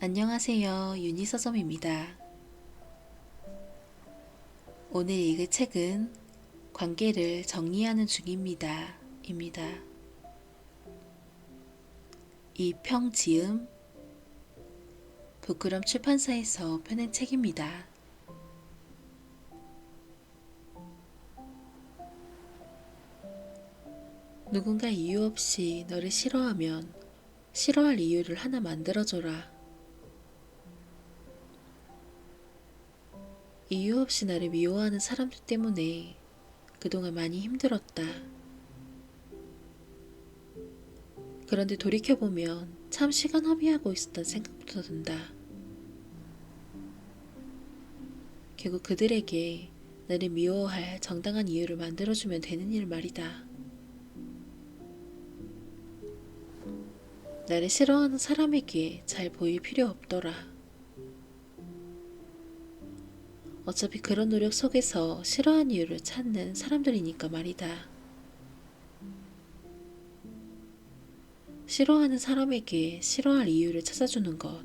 안녕하세요. 유니서점입니다. 오늘 읽을 책은 관계를 정리하는 중입니다. 입니다. 이평지음 부끄럼 출판사에서 펴낸 책입니다. 누군가 이유 없이 너를 싫어하면 싫어할 이유를 하나 만들어줘라. 이유 없이 나를 미워하는 사람들 때문에 그동안 많이 힘들었다. 그런데 돌이켜보면 참 시간 허비하고 있었던 생각부터 든다. 결국 그들에게 나를 미워할 정당한 이유를 만들어주면 되는 일 말이다. 나를 싫어하는 사람에게 잘 보일 필요 없더라. 어차피 그런 노력 속에서 싫어하는 이유를 찾는 사람들이니까 말이다. 싫어하는 사람에게 싫어할 이유를 찾아주는 것.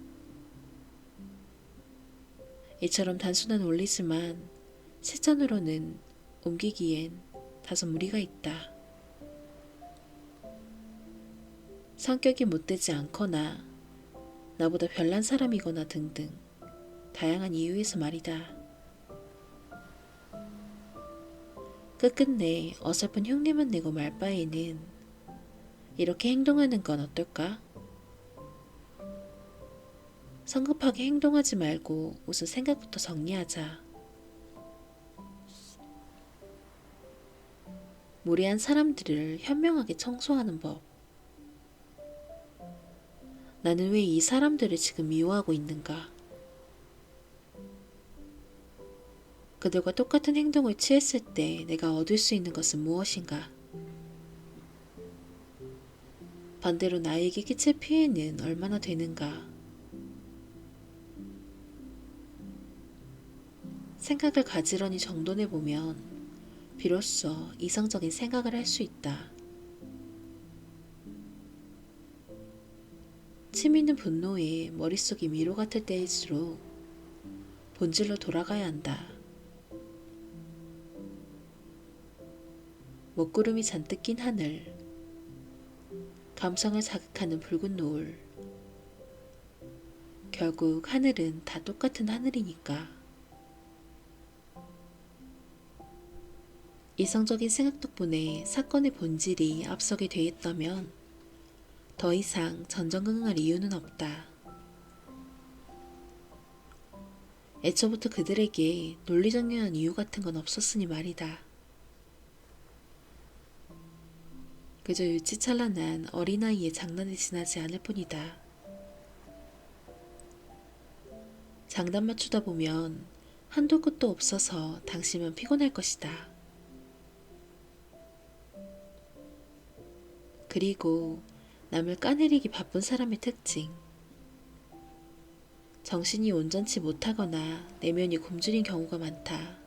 이처럼 단순한 원리지만 실전으로는 옮기기엔 다소 무리가 있다. 성격이 못되지 않거나 나보다 별난 사람이거나 등등 다양한 이유에서 말이다. 끝끝내 어설픈 흉내만 내고 말 바에는 이렇게 행동하는 건 어떨까? 성급하게 행동하지 말고 우선 생각부터 정리하자. 무례한 사람들을 현명하게 청소하는 법. 나는 왜 이 사람들을 지금 미워하고 있는가? 그들과 똑같은 행동을 취했을 때 내가 얻을 수 있는 것은 무엇인가? 반대로 나에게 끼칠 피해는 얼마나 되는가? 생각을 가지런히 정돈해보면 비로소 이성적인 생각을 할 수 있다. 치미는 분노에 머릿속이 미로 같을 때일수록 본질로 돌아가야 한다. 먹구름이 잔뜩 낀 하늘, 감성을 자극하는 붉은 노을. 결국 하늘은 다 똑같은 하늘이니까. 이성적인 생각 덕분에 사건의 본질이 앞서게 돼 있다면 더 이상 전전긍긍할 이유는 없다. 애초부터 그들에게 논리정연한 이유 같은 건 없었으니 말이다. 그저 유치찬란한 어린아이의 장난에 지나지 않을 뿐이다. 장단 맞추다 보면 한도 끝도 없어서 당신만 피곤할 것이다. 그리고 남을 까내리기 바쁜 사람의 특징. 정신이 온전치 못하거나 내면이 굶주린 경우가 많다.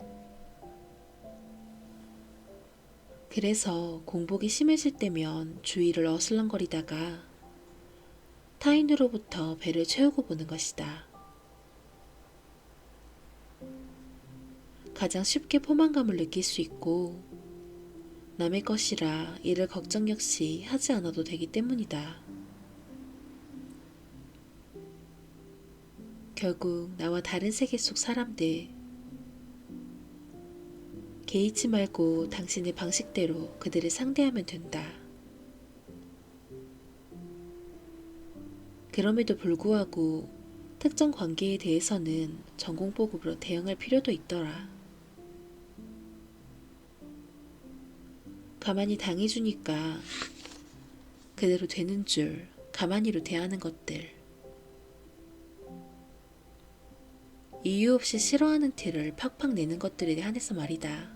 그래서 공복이 심해질 때면 주위를 어슬렁거리다가 타인으로부터 배를 채우고 보는 것이다. 가장 쉽게 포만감을 느낄 수 있고 남의 것이라 이를 걱정 역시 하지 않아도 되기 때문이다. 결국 나와 다른 세계 속 사람들, 개의치 말고 당신의 방식대로 그들을 상대하면 된다. 그럼에도 불구하고 특정 관계에 대해서는 전공법으로 대응할 필요도 있더라. 가만히 당해주니까 그대로 되는 줄 가만히로 대하는 것들. 이유 없이 싫어하는 티를 팍팍 내는 것들에 한해서 말이다.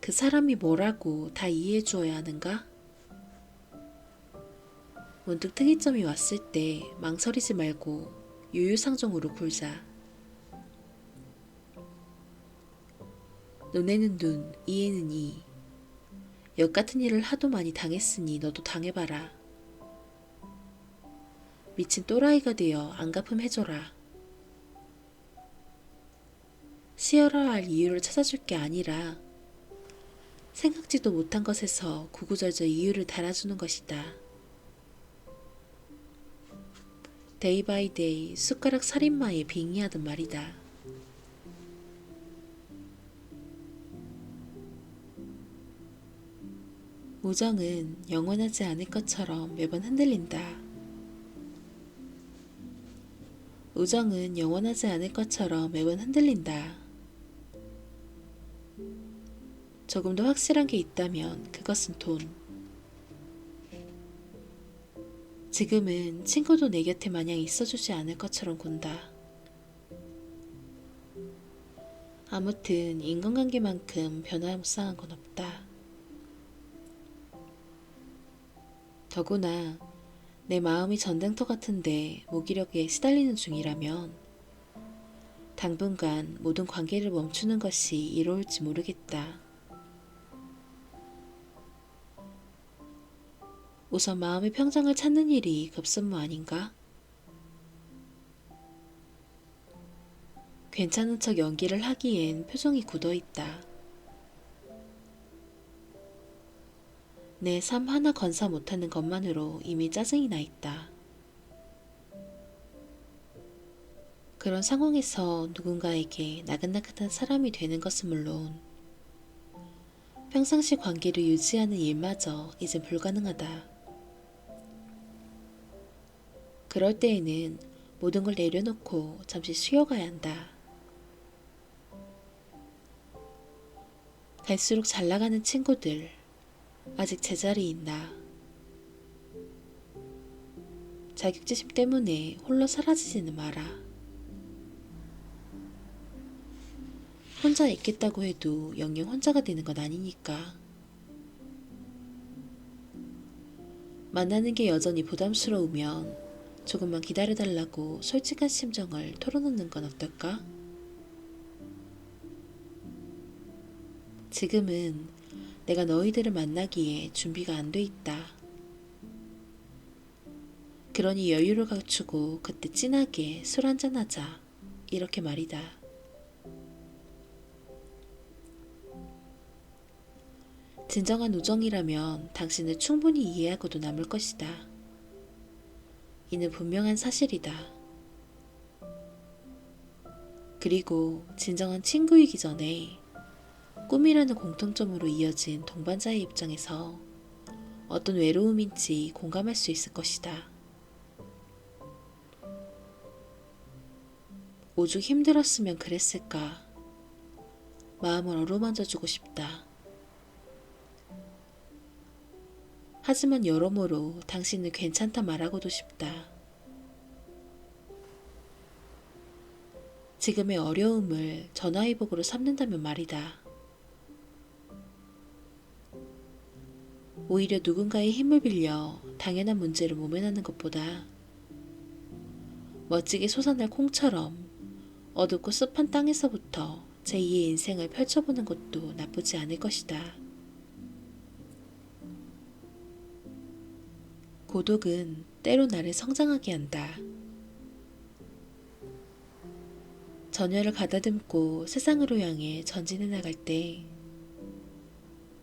그 사람이 뭐라고 다 이해해 주어야 하는가? 문득 특이점이 왔을 때 망설이지 말고 유유상종으로 굴자. 눈에는 눈, 이에는 이. 역 같은 일을 하도 많이 당했으니 너도 당해봐라. 미친 또라이가 되어 안갚음해줘라. 쉬어라 할 이유를 찾아줄 게 아니라 생각지도 못한 것에서 구구절절 이유를 달아주는 것이다. 데이 바이 데이 숟가락 살인마에 빙의하던 말이다. 우정은 영원하지 않을 것처럼 매번 흔들린다. 우정은 영원하지 않을 것처럼 매번 흔들린다. 조금 더 확실한 게 있다면 그것은 돈. 지금은 친구도 내 곁에 마냥 있어주지 않을 것처럼 군다. 아무튼 인간관계만큼 변화무쌍한 건 없다. 더구나 내 마음이 전쟁터 같은데 무기력에 시달리는 중이라면 당분간 모든 관계를 멈추는 것이 이로울지 모르겠다. 우선 마음의 평정을 찾는 일이 급선무 아닌가? 괜찮은 척 연기를 하기엔 표정이 굳어있다. 내 삶 하나 건사 못하는 것만으로 이미 짜증이 나 있다. 그런 상황에서 누군가에게 나긋나긋한 사람이 되는 것은 물론 평상시 관계를 유지하는 일마저 이제 불가능하다. 그럴 때에는 모든 걸 내려놓고 잠시 쉬어가야 한다. 갈수록 잘 나가는 친구들, 아직 제자리에 있나. 자격지심 때문에 홀로 사라지지는 마라. 혼자 있겠다고 해도 영영 혼자가 되는 건 아니니까. 만나는 게 여전히 부담스러우면 조금만 기다려달라고 솔직한 심정을 털어놓는 건 어떨까? 지금은 내가 너희들을 만나기에 준비가 안 돼 있다. 그러니 여유를 갖추고 그때 진하게 술 한잔하자. 이렇게 말이다. 진정한 우정이라면 당신을 충분히 이해하고도 남을 것이다. 이는 분명한 사실이다. 그리고 진정한 친구이기 전에 꿈이라는 공통점으로 이어진 동반자의 입장에서 어떤 외로움인지 공감할 수 있을 것이다. 오죽 힘들었으면 그랬을까. 마음을 어루만져주고 싶다. 하지만 여러모로 당신은 괜찮다 말하고도 싶다. 지금의 어려움을 전화위복으로 삼는다면 말이다. 오히려 누군가의 힘을 빌려 당연한 문제를 모면하는 것보다 멋지게 솟아날 콩처럼 어둡고 습한 땅에서부터 제2의 인생을 펼쳐보는 것도 나쁘지 않을 것이다. 고독은 때로 나를 성장하게 한다. 전열을 가다듬고 세상으로 향해 전진해 나갈 때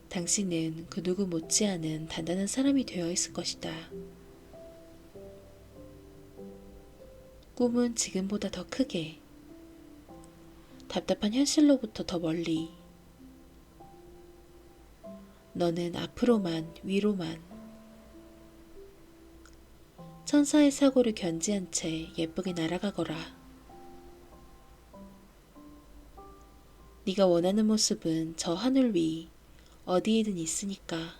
당신은 그 누구 못지않은 단단한 사람이 되어 있을 것이다. 꿈은 지금보다 더 크게, 답답한 현실로부터 더 멀리, 너는 앞으로만 위로만, 천사의 사고를 견지한 채 예쁘게 날아가거라. 네가 원하는 모습은 저 하늘 위 어디에든 있으니까.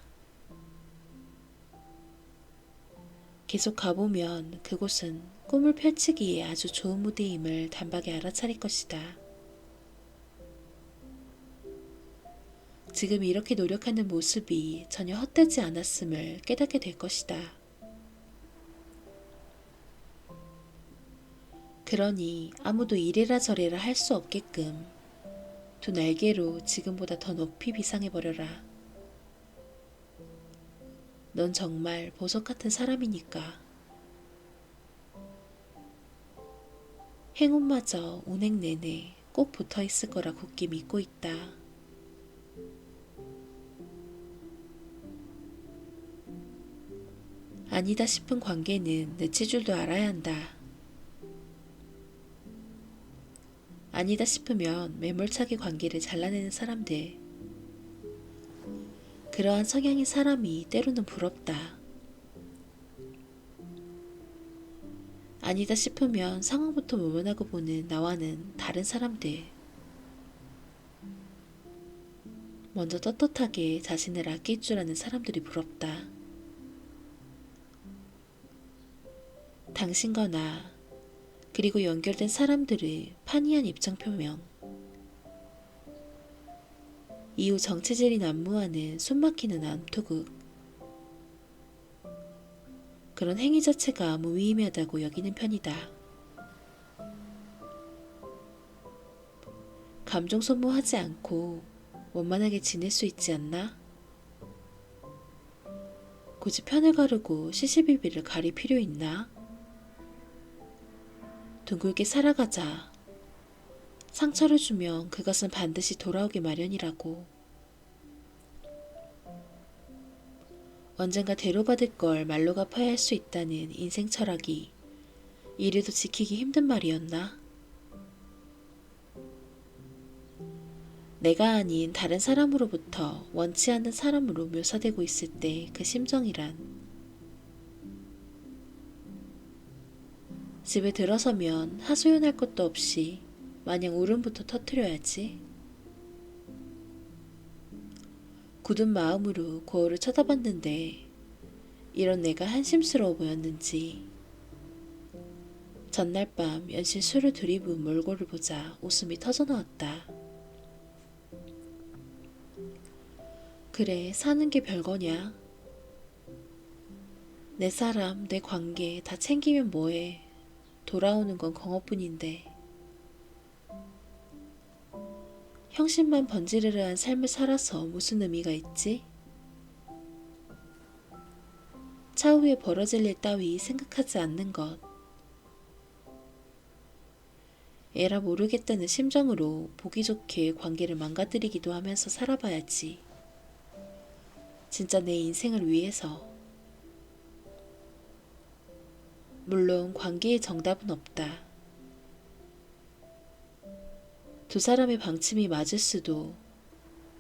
계속 가보면 그곳은 꿈을 펼치기에 아주 좋은 무대임을 단박에 알아차릴 것이다. 지금 이렇게 노력하는 모습이 전혀 헛되지 않았음을 깨닫게 될 것이다. 그러니 아무도 이래라 저래라 할 수 없게끔 두 날개로 지금보다 더 높이 비상해버려라. 넌 정말 보석 같은 사람이니까. 행운마저 운행 내내 꼭 붙어 있을 거라 굳게 믿고 있다. 아니다 싶은 관계는 내칠 줄도 알아야 한다. 아니다 싶으면 매몰차게 관계를 잘라내는 사람들. 그러한 성향의 사람이 때로는 부럽다. 아니다 싶으면 상황부터 모면하고 보는 나와는 다른 사람들. 먼저 떳떳하게 자신을 아낄 줄 아는 사람들이 부럽다. 당신과 나, 그리고 연결된 사람들의 판이한 입장 표명. 이후 정체질이 난무하는 숨막히는 암투극. 그런 행위 자체가 무의미하다고 여기는 편이다. 감정 소모하지 않고 원만하게 지낼 수 있지 않나? 굳이 편을 가르고 시시비비를 가릴 필요 있나? 둥글게 살아가자. 상처를 주면 그것은 반드시 돌아오기 마련이라고. 언젠가 대로받을 걸 말로 갚아야 할 수 있다는 인생 철학이 이래도 지키기 힘든 말이었나? 내가 아닌 다른 사람으로부터 원치 않는 사람으로 묘사되고 있을 때 그 심정이란. 집에 들어서면 하소연할 것도 없이 마냥 울음부터 터뜨려야지. 굳은 마음으로 거울을 쳐다봤는데 이런 내가 한심스러워 보였는지 전날 밤 연신 술을 들이부은 몰골을 보자 웃음이 터져나왔다. 그래, 사는 게 별거냐? 내 사람, 내 관계 다 챙기면 뭐해. 돌아오는 건 공허뿐인데. 형신만 번지르르한 삶을 살아서 무슨 의미가 있지? 차후에 벌어질 일 따위 생각하지 않는 것. 에라 모르겠다는 심정으로 보기 좋게 관계를 망가뜨리기도 하면서 살아봐야지. 진짜 내 인생을 위해서. 물론 관계의 정답은 없다. 두 사람의 방침이 맞을 수도,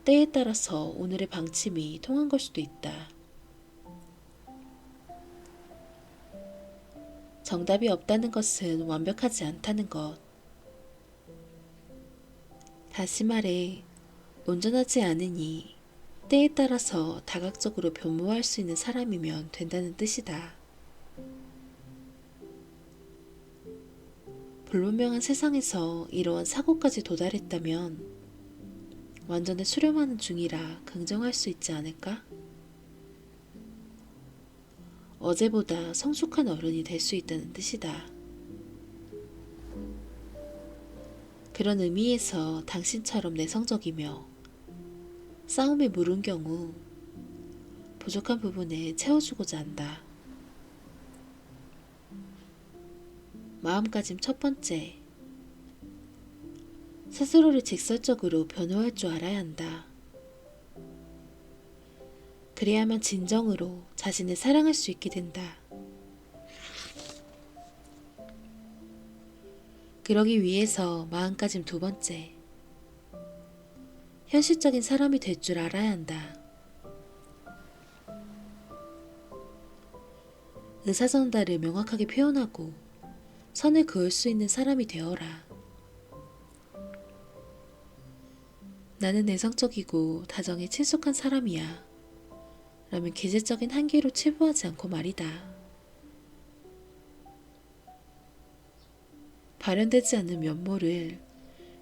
때에 따라서 오늘의 방침이 통한 걸 수도 있다. 정답이 없다는 것은 완벽하지 않다는 것. 다시 말해, 온전하지 않으니 때에 따라서 다각적으로 변모할 수 있는 사람이면 된다는 뜻이다. 불분명한 세상에서 이러한 사고까지 도달했다면 완전히 수렴하는 중이라 긍정할 수 있지 않을까? 어제보다 성숙한 어른이 될 수 있다는 뜻이다. 그런 의미에서 당신처럼 내성적이며 싸움에 무른 경우 부족한 부분을 채워주고자 한다. 마음가짐 첫 번째. 스스로를 직설적으로 변호할 줄 알아야 한다. 그래야만 진정으로 자신을 사랑할 수 있게 된다. 그러기 위해서 마음가짐 두 번째. 현실적인 사람이 될 줄 알아야 한다. 의사전달을 명확하게 표현하고 선을 그을 수 있는 사람이 되어라. 나는 내성적이고 다정에 친숙한 사람이야. 라면 기질적인 한계로 치부하지 않고 말이다. 발현되지 않는 면모를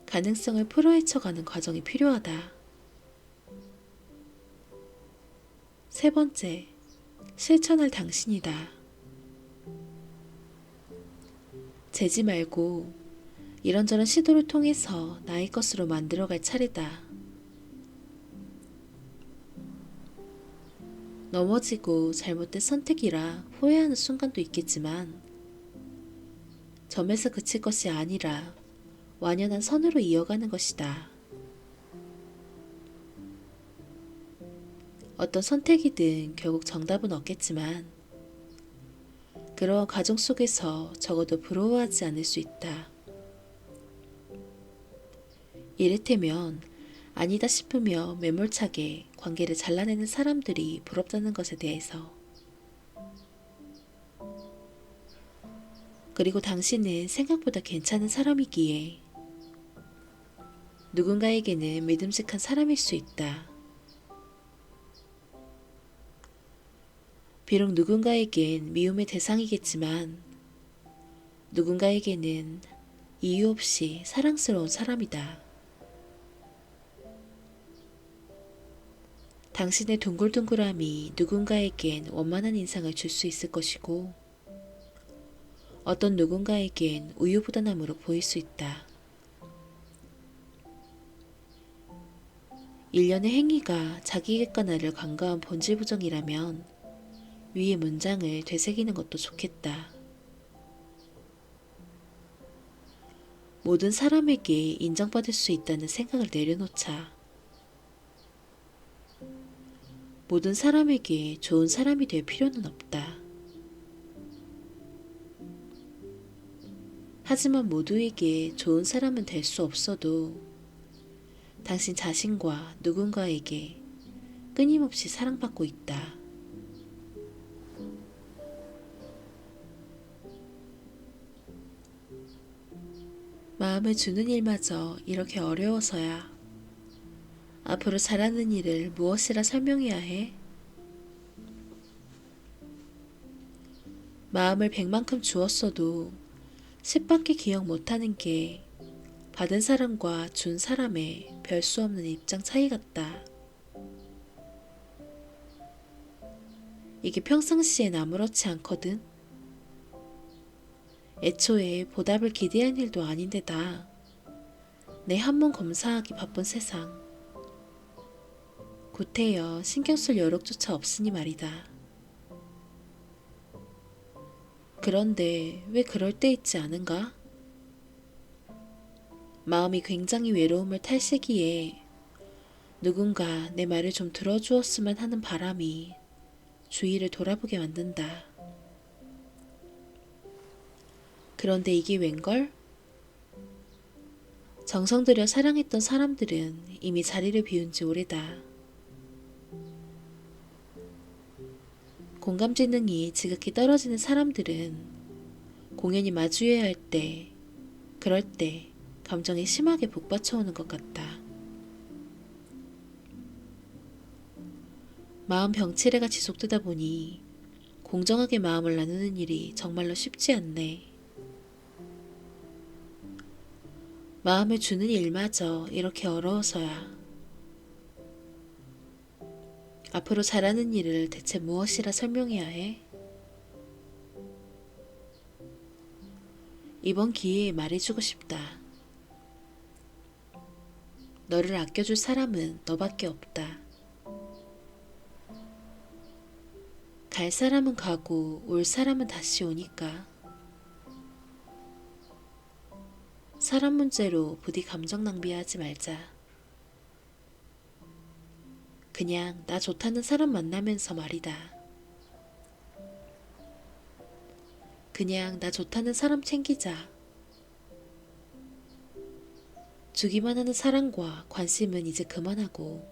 가능성을 풀어헤쳐가는 과정이 필요하다. 세 번째, 실천할 당신이다. 재지 말고 이런저런 시도를 통해서 나의 것으로 만들어갈 차례다. 넘어지고 잘못된 선택이라 후회하는 순간도 있겠지만 점에서 그칠 것이 아니라 완연한 선으로 이어가는 것이다. 어떤 선택이든 결국 정답은 없겠지만 그러한 과정 속에서 적어도 부러워하지 않을 수 있다. 이를테면 아니다 싶으며 매몰차게 관계를 잘라내는 사람들이 부럽다는 것에 대해서. 그리고 당신은 생각보다 괜찮은 사람이기에 누군가에게는 믿음직한 사람일 수 있다. 비록 누군가에겐 미움의 대상이겠지만 누군가에게는 이유 없이 사랑스러운 사람이다. 당신의 둥글둥글함이 누군가에겐 원만한 인상을 줄 수 있을 것이고 어떤 누군가에겐 우유부단함으로 보일 수 있다. 일련의 행위가 자기 객관화를 간과한 본질 부정이라면 위의 문장을 되새기는 것도 좋겠다. 모든 사람에게 인정받을 수 있다는 생각을 내려놓자. 모든 사람에게 좋은 사람이 될 필요는 없다. 하지만 모두에게 좋은 사람은 될 수 없어도 당신 자신과 누군가에게 끊임없이 사랑받고 있다. 마음을 주는 일마저 이렇게 어려워서야 앞으로 잘하는 일을 무엇이라 설명해야 해? 마음을 100만큼 주었어도 10밖에 기억 못하는 게 받은 사람과 준 사람의 별 수 없는 입장 차이 같다. 이게 평상시엔 아무렇지 않거든. 애초에 보답을 기대한 일도 아닌데다 내 한몸 검사하기 바쁜 세상. 구태여 신경 쓸 여력조차 없으니 말이다. 그런데 왜 그럴 때 있지 않은가? 마음이 굉장히 외로움을 탈 시기에 누군가 내 말을 좀 들어주었으면 하는 바람이 주위를 돌아보게 만든다. 그런데 이게 웬걸? 정성 들여 사랑했던 사람들은 이미 자리를 비운 지 오래다. 공감 지능이 지극히 떨어지는 사람들은 공연히 마주해야 할 때, 그럴 때 감정이 심하게 북받쳐오는 것 같다. 마음 병치레가 지속되다 보니 공정하게 마음을 나누는 일이 정말로 쉽지 않네. 마음을 주는 일마저 이렇게 어려워서야 앞으로 잘하는 일을 대체 무엇이라 설명해야 해? 이번 기회에 말해주고 싶다. 너를 아껴줄 사람은 너밖에 없다. 갈 사람은 가고 올 사람은 다시 오니까. 사람 문제로 부디 감정 낭비하지 말자. 그냥 나 좋다는 사람 만나면서 말이다. 그냥 나 좋다는 사람 챙기자. 주기만 하는 사랑과 관심은 이제 그만하고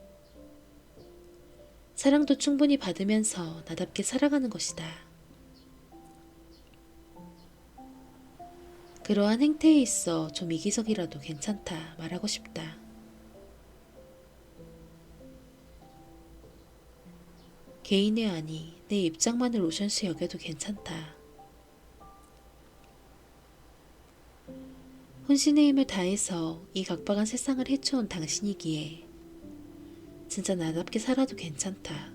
사랑도 충분히 받으면서 나답게 살아가는 것이다. 그러한 행태에 있어 좀 이기적이라도 괜찮다 말하고 싶다. 개인의 아니 내 입장만을 우선시 여겨도 괜찮다. 혼신의 힘을 다해서 이 각박한 세상을 헤쳐온 당신이기에 진짜 나답게 살아도 괜찮다.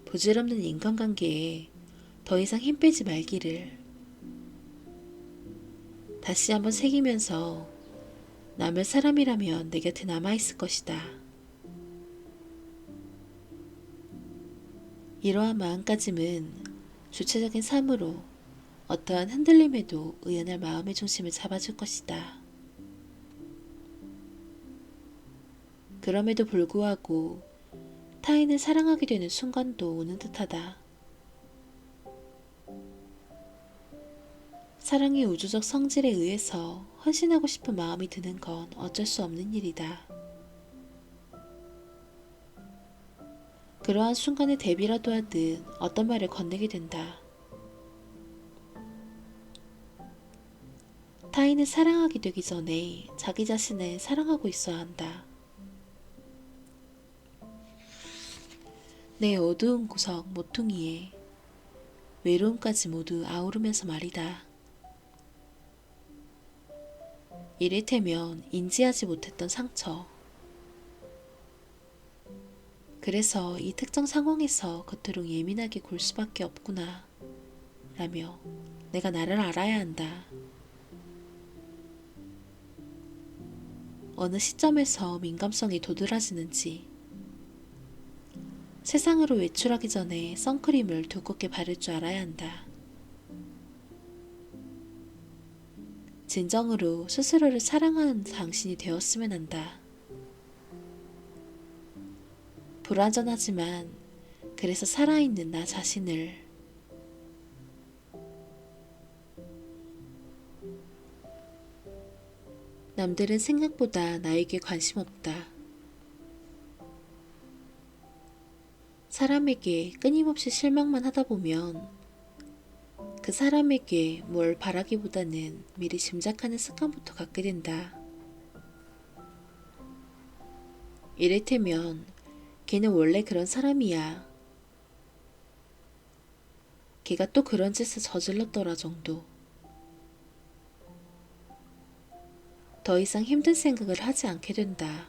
부질없는 인간관계에 더 이상 힘 빼지 말기를. 다시 한번 새기면서 남을 사람이라면 내 곁에 남아있을 것이다. 이러한 마음가짐은 주체적인 삶으로 어떠한 흔들림에도 의연할 마음의 중심을 잡아줄 것이다. 그럼에도 불구하고 타인을 사랑하게 되는 순간도 오는 듯하다. 사랑의 우주적 성질에 의해서 헌신하고 싶은 마음이 드는 건 어쩔 수 없는 일이다. 그러한 순간에 대비라도 하듯 어떤 말을 건네게 된다. 타인을 사랑하게 되기 전에 자기 자신을 사랑하고 있어야 한다. 내 어두운 구석 모퉁이에 외로움까지 모두 아우르면서 말이다. 이를테면 인지하지 못했던 상처. 그래서 이 특정 상황에서 그토록 예민하게 굴 수밖에 없구나 라며 내가 나를 알아야 한다. 어느 시점에서 민감성이 도드라지는지, 세상으로 외출하기 전에 선크림을 두껍게 바를 줄 알아야 한다. 진정으로 스스로를 사랑하는 당신이 되었으면 한다. 불완전하지만 그래서 살아있는 나 자신을 남들은 생각보다 나에게 관심 없다. 사람에게 끊임없이 실망만 하다 보면 그 사람에게 뭘 바라기보다는 미리 짐작하는 습관부터 갖게 된다. 이를테면 걔는 원래 그런 사람이야. 걔가 또 그런 짓을 저질렀더라 정도. 더 이상 힘든 생각을 하지 않게 된다.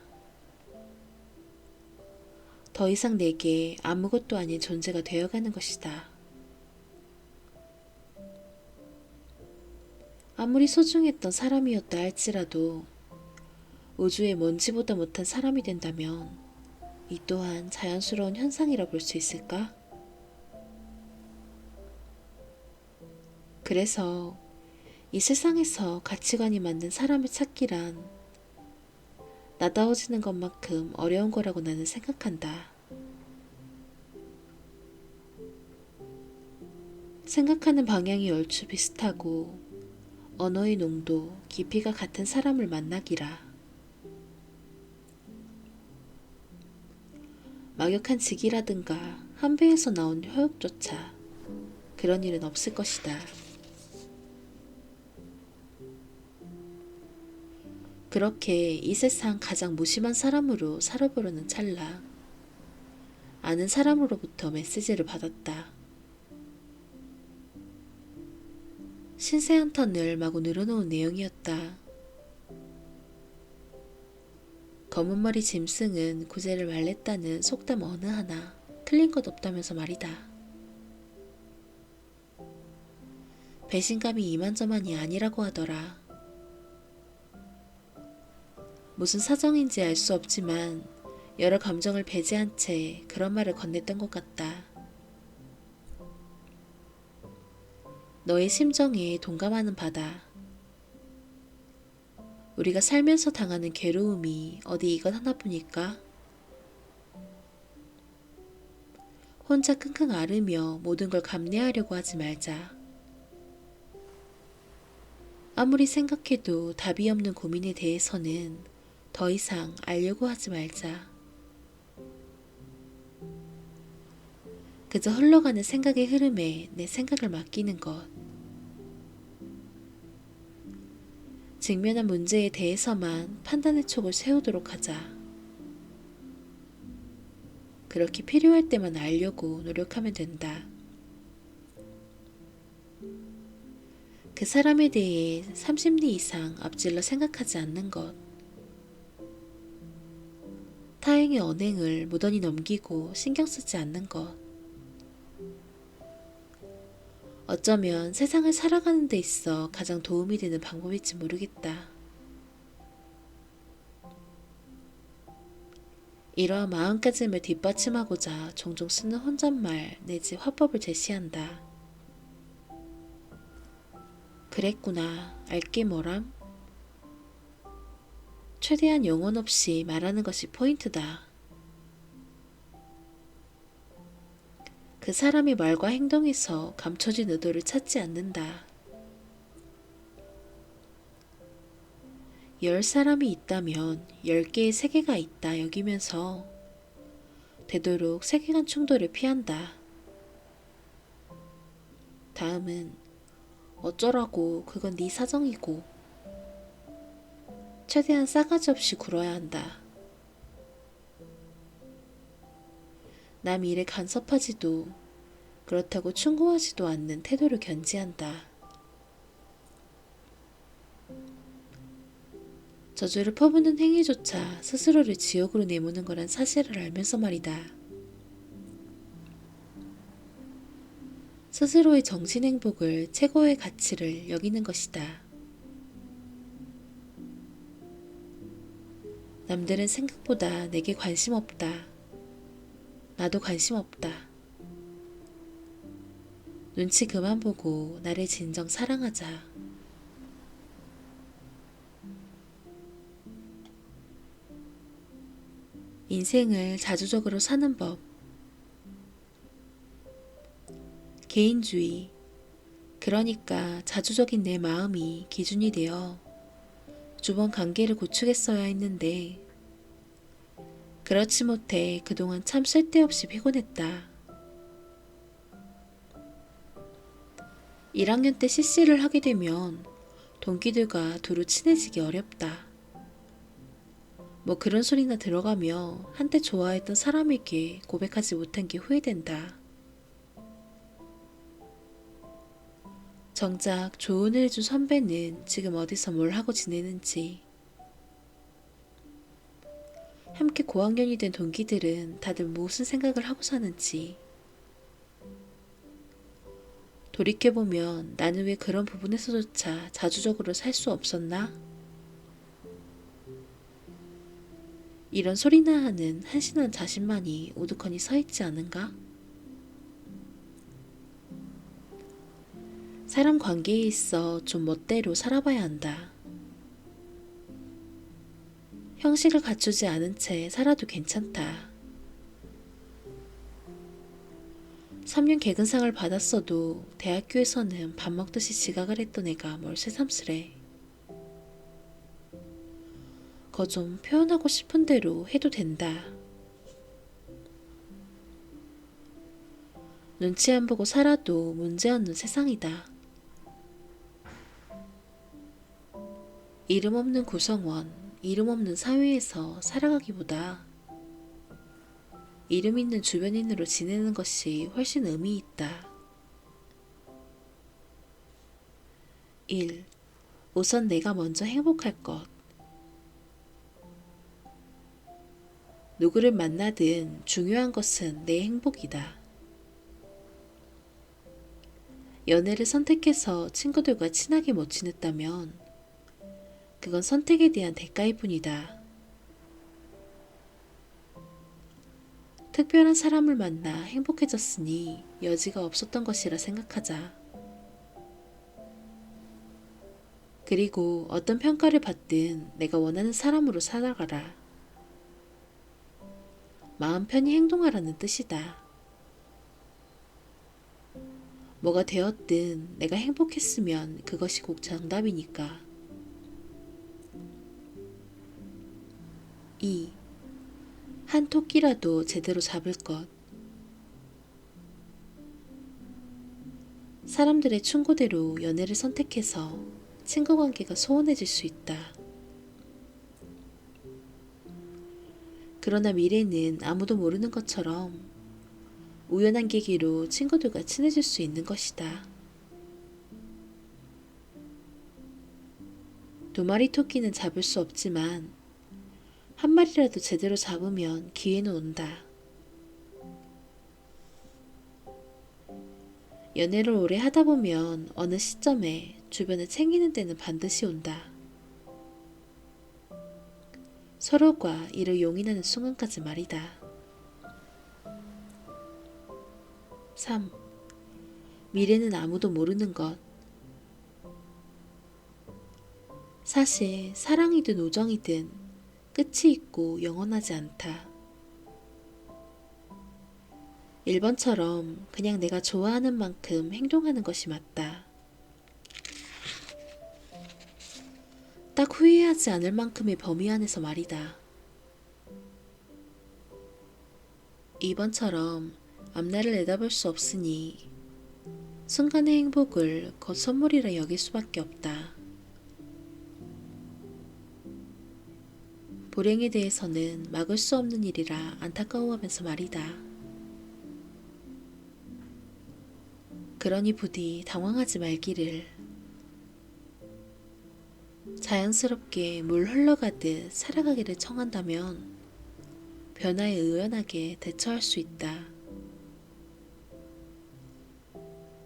더 이상 내게 아무것도 아닌 존재가 되어가는 것이다. 아무리 소중했던 사람이었다 할지라도 우주의 먼지보다 못한 사람이 된다면 이 또한 자연스러운 현상이라 볼 수 있을까? 그래서 이 세상에서 가치관이 맞는 사람을 찾기란 나다워지는 것만큼 어려운 거라고 나는 생각한다. 생각하는 방향이 얼추 비슷하고 언어의 농도, 깊이가 같은 사람을 만나기라. 막역한 직이라든가 한 배에서 나온 효역조차 그런 일은 없을 것이다. 그렇게 이 세상 가장 무심한 사람으로 살아보려는 찰나 아는 사람으로부터 메시지를 받았다. 신세 한탄을 마구 늘어놓은 내용이었다. 검은머리 짐승은 구제를 말랬다는 속담 어느 하나 틀린 것 없다면서 말이다. 배신감이 이만저만이 아니라고 하더라. 무슨 사정인지 알 수 없지만 여러 감정을 배제한 채 그런 말을 건넸던 것 같다. 너의 심정에 동감하는 바다. 우리가 살면서 당하는 괴로움이 어디 이것 하나뿐일까? 혼자 끙끙 앓으며 모든 걸 감내하려고 하지 말자. 아무리 생각해도 답이 없는 고민에 대해서는 더 이상 알려고 하지 말자. 그저 흘러가는 생각의 흐름에 내 생각을 맡기는 것. 직면한 문제에 대해서만 판단의 촉을 세우도록 하자. 그렇게 필요할 때만 알려고 노력하면 된다. 그 사람에 대해 30리 이상 앞질러 생각하지 않는 것. 타행의 언행을 무던히 넘기고 신경 쓰지 않는 것. 어쩌면 세상을 살아가는 데 있어 가장 도움이 되는 방법일지 모르겠다. 이러한 마음가짐을 뒷받침하고자 종종 쓰는 혼잣말 내지 화법을 제시한다. 그랬구나. 알게 뭐람? 최대한 영혼 없이 말하는 것이 포인트다. 그 사람의 말과 행동에서 감춰진 의도를 찾지 않는다. 10사람이 있다면 10개의 세계가 있다 여기면서 되도록 세계관 충돌을 피한다. 다음은 어쩌라고 그건 네 사정이고 최대한 싸가지 없이 굴어야 한다. 남 일에 간섭하지도 그렇다고 충고하지도 않는 태도를 견지한다. 저주를 퍼붓는 행위조차 스스로를 지옥으로 내모는 거란 사실을 알면서 말이다. 스스로의 정신행복을 최고의 가치를 여기는 것이다. 남들은 생각보다 내게 관심 없다. 나도 관심 없다. 눈치 그만 보고 나를 진정 사랑하자. 인생을 자주적으로 사는 법. 개인주의. 그러니까 자주적인 내 마음이 기준이 되어 두 번 관계를 고추겠어야 했는데 그렇지 못해 그동안 참 쓸데없이 피곤했다. 1학년 때 CC를 하게 되면 동기들과 두루 친해지기 어렵다. 뭐 그런 소리나 들어가며 한때 좋아했던 사람에게 고백하지 못한 게 후회된다. 정작 조언을 해준 선배는 지금 어디서 뭘 하고 지내는지, 함께 고학년이 된 동기들은 다들 무슨 생각을 하고 사는지, 돌이켜보면 나는 왜 그런 부분에서조차 자주적으로 살 수 없었나? 이런 소리나 하는 한심한 자신만이 우두커니 서있지 않은가? 사람 관계에 있어 좀 멋대로 살아봐야 한다. 형식을 갖추지 않은 채 살아도 괜찮다. 3년 개근상을 받았어도 대학교에서는 밥 먹듯이 지각을 했던 애가 뭘 새삼스레. 거 좀 표현하고 싶은 대로 해도 된다. 눈치 안 보고 살아도 문제없는 세상이다. 이름 없는 구성원, 이름 없는 사회에서 살아가기보다 이름 있는 주변인으로 지내는 것이 훨씬 의미 있다. 1. 우선 내가 먼저 행복할 것. 누구를 만나든 중요한 것은 내 행복이다. 연애를 선택해서 친구들과 친하게 못 지냈다면 그건 선택에 대한 대가일 뿐이다. 특별한 사람을 만나 행복해졌으니 여지가 없었던 것이라 생각하자. 그리고 어떤 평가를 받든 내가 원하는 사람으로 살아가라. 마음 편히 행동하라는 뜻이다. 뭐가 되었든 내가 행복했으면 그것이 꼭 정답이니까. 2. 한 토끼라도 제대로 잡을 것. 사람들의 충고대로 연애를 선택해서 친구 관계가 소원해질 수 있다. 그러나 미래는 아무도 모르는 것처럼 우연한 계기로 친구들과 친해질 수 있는 것이다. 두 마리 토끼는 잡을 수 없지만 한 마리라도 제대로 잡으면 기회는 온다. 연애를 오래 하다 보면 어느 시점에 주변을 챙기는 때는 반드시 온다. 서로가 이를 용인하는 순간까지 말이다. 3. 미래는 아무도 모르는 것. 사실 사랑이든 우정이든 끝이 있고 영원하지 않다. 1번처럼 그냥 내가 좋아하는 만큼 행동하는 것이 맞다. 딱 후회하지 않을 만큼의 범위 안에서 말이다. 2번처럼 앞날을 내다볼 수 없으니 순간의 행복을 곧 선물이라 여길 수밖에 없다. 불행에 대해서는 막을 수 없는 일이라 안타까워하면서 말이다. 그러니 부디 당황하지 말기를. 자연스럽게 물 흘러가듯 살아가기를 청한다면 변화에 의연하게 대처할 수 있다.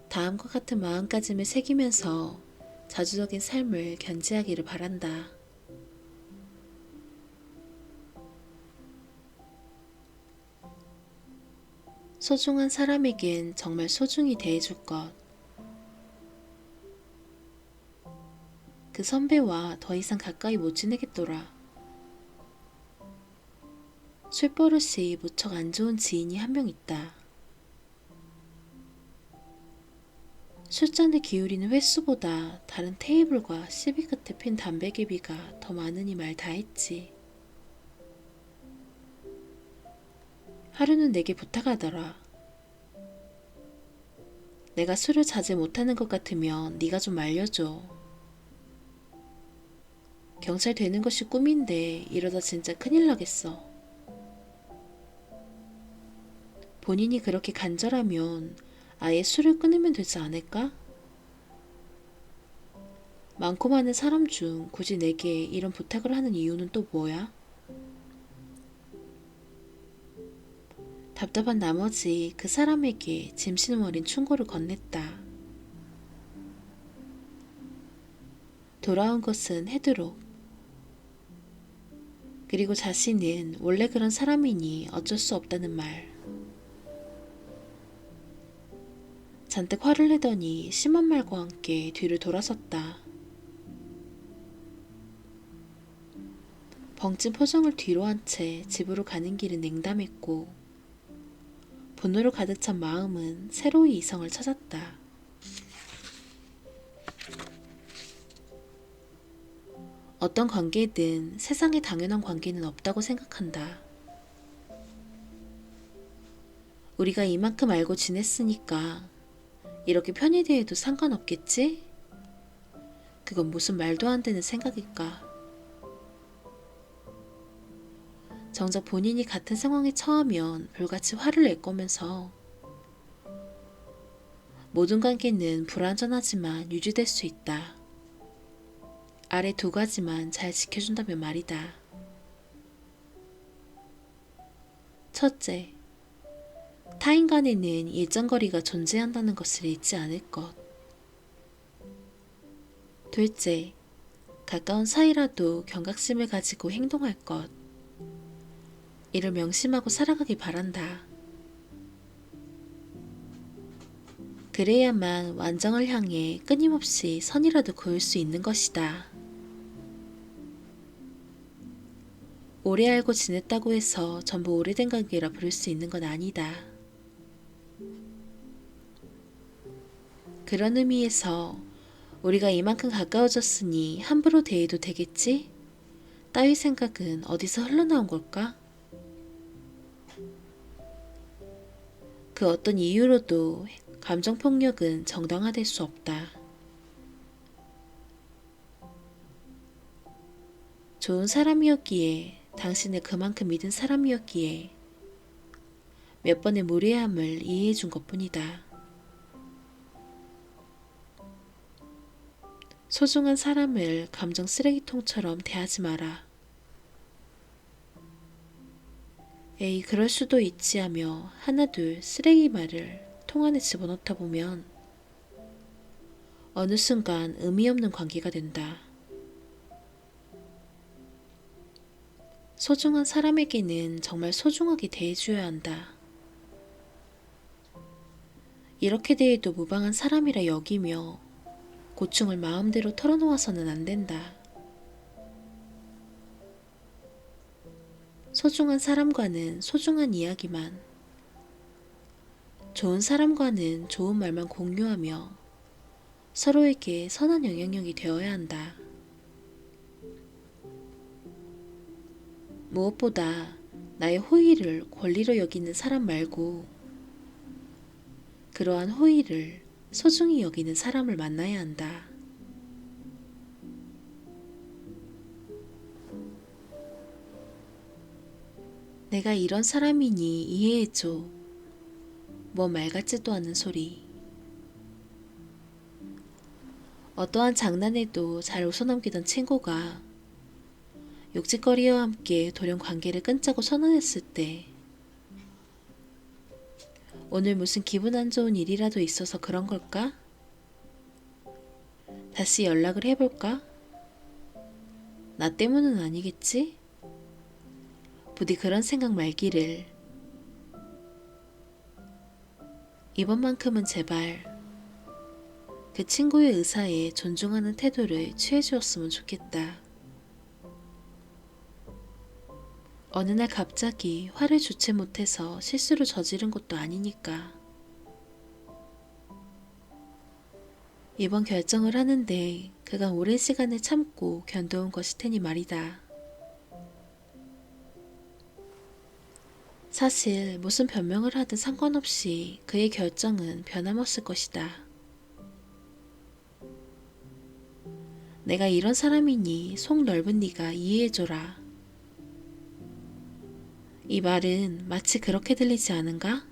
다음과 같은 마음가짐을 새기면서 자주적인 삶을 견지하기를 바란다. 소중한 사람에겐 정말 소중히 대해줄 것. 그 선배와 더 이상 가까이 못 지내겠더라. 술버릇이 무척 안 좋은 지인이 한 명 있다. 술잔을 기울이는 횟수보다 다른 테이블과 시비 끝에 핀 담배개비가 더 많으니 말 다 했지. 하루는 내게 부탁하더라. 내가 술을 자제 못하는 것 같으면 네가 좀 말려줘. 경찰 되는 것이 꿈인데 이러다 진짜 큰일 나겠어. 본인이 그렇게 간절하면 아예 술을 끊으면 되지 않을까? 많고 많은 사람 중 굳이 내게 이런 부탁을 하는 이유는 또 뭐야? 답답한 나머지 그 사람에게 짐신음 어린 충고를 건넸다. 돌아온 것은 해도록. 그리고 자신은 원래 그런 사람이니 어쩔 수 없다는 말. 잔뜩 화를 내더니 심한 말과 함께 뒤를 돌아섰다. 벙찐 표정을 뒤로 한 채 집으로 가는 길은 냉담했고 분노로 가득 찬 마음은 새로이 이성을 찾았다. 어떤 관계든 세상에 당연한 관계는 없다고 생각한다. 우리가 이만큼 알고 지냈으니까 이렇게 편히 대해도 상관없겠지? 그건 무슨 말도 안 되는 생각일까? 정작 본인이 같은 상황에 처하면 불같이 화를 낼 거면서 모든 관계는 불완전하지만 유지될 수 있다. 아래 2가지만 잘 지켜준다면 말이다. 첫째, 타인 간에는 일정거리가 존재한다는 것을 잊지 않을 것. 둘째, 가까운 사이라도 경각심을 가지고 행동할 것. 이를 명심하고 살아가길 바란다. 그래야만 완정을 향해 끊임없이 선이라도 그을 수 있는 것이다. 오래 알고 지냈다고 해서 전부 오래된 관계라 부를 수 있는 건 아니다. 그런 의미에서 우리가 이만큼 가까워졌으니 함부로 대해도 되겠지? 따위 생각은 어디서 흘러나온 걸까? 그 어떤 이유로도 감정폭력은 정당화될 수 없다. 좋은 사람이었기에, 당신을 그만큼 믿은 사람이었기에 몇 번의 무례함을 이해해 준 것뿐이다. 소중한 사람을 감정 쓰레기통처럼 대하지 마라. 에이, 그럴 수도 있지 하며 하나둘 쓰레기 말을 통 안에 집어넣다 보면 어느 순간 의미 없는 관계가 된다. 소중한 사람에게는 정말 소중하게 대해줘야 한다. 이렇게 대해도 무방한 사람이라 여기며 고충을 마음대로 털어놓아서는 안 된다. 소중한 사람과는 소중한 이야기만, 좋은 사람과는 좋은 말만 공유하며 서로에게 선한 영향력이 되어야 한다. 무엇보다 나의 호의를 권리로 여기는 사람 말고 그러한 호의를 소중히 여기는 사람을 만나야 한다. 내가 이런 사람이니 이해해줘. 뭐 말 같지도 않은 소리. 어떠한 장난에도 잘 웃어넘기던 친구가 욕짓거리와 함께 돌연 관계를 끊자고 선언했을 때 오늘 무슨 기분 안 좋은 일이라도 있어서 그런 걸까? 다시 연락을 해볼까? 나 때문은 아니겠지? 부디 그런 생각 말기를. 이번만큼은 제발 그 친구의 의사에 존중하는 태도를 취해주었으면 좋겠다. 어느 날 갑자기 화를 주체 못해서 실수를 저지른 것도 아니니까. 이번 결정을 하는데 그간 오랜 시간을 참고 견뎌온 것이 테니 말이다. 사실 무슨 변명을 하든 상관없이 그의 결정은 변함없을 것이다. 내가 이런 사람이니 속 넓은 네가 이해해줘라. 이 말은 마치 그렇게 들리지 않은가?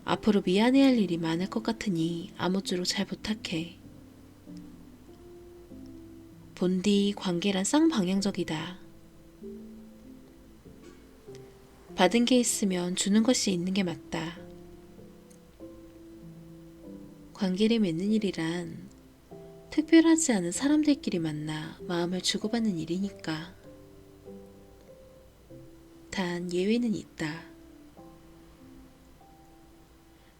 앞으로 미안해할 일이 많을 것 같으니 아무쪼록 잘 부탁해. 본디 관계란 쌍방향적이다. 받은 게 있으면 주는 것이 있는 게 맞다. 관계를 맺는 일이란 특별하지 않은 사람들끼리 만나 마음을 주고받는 일이니까. 단 예외는 있다.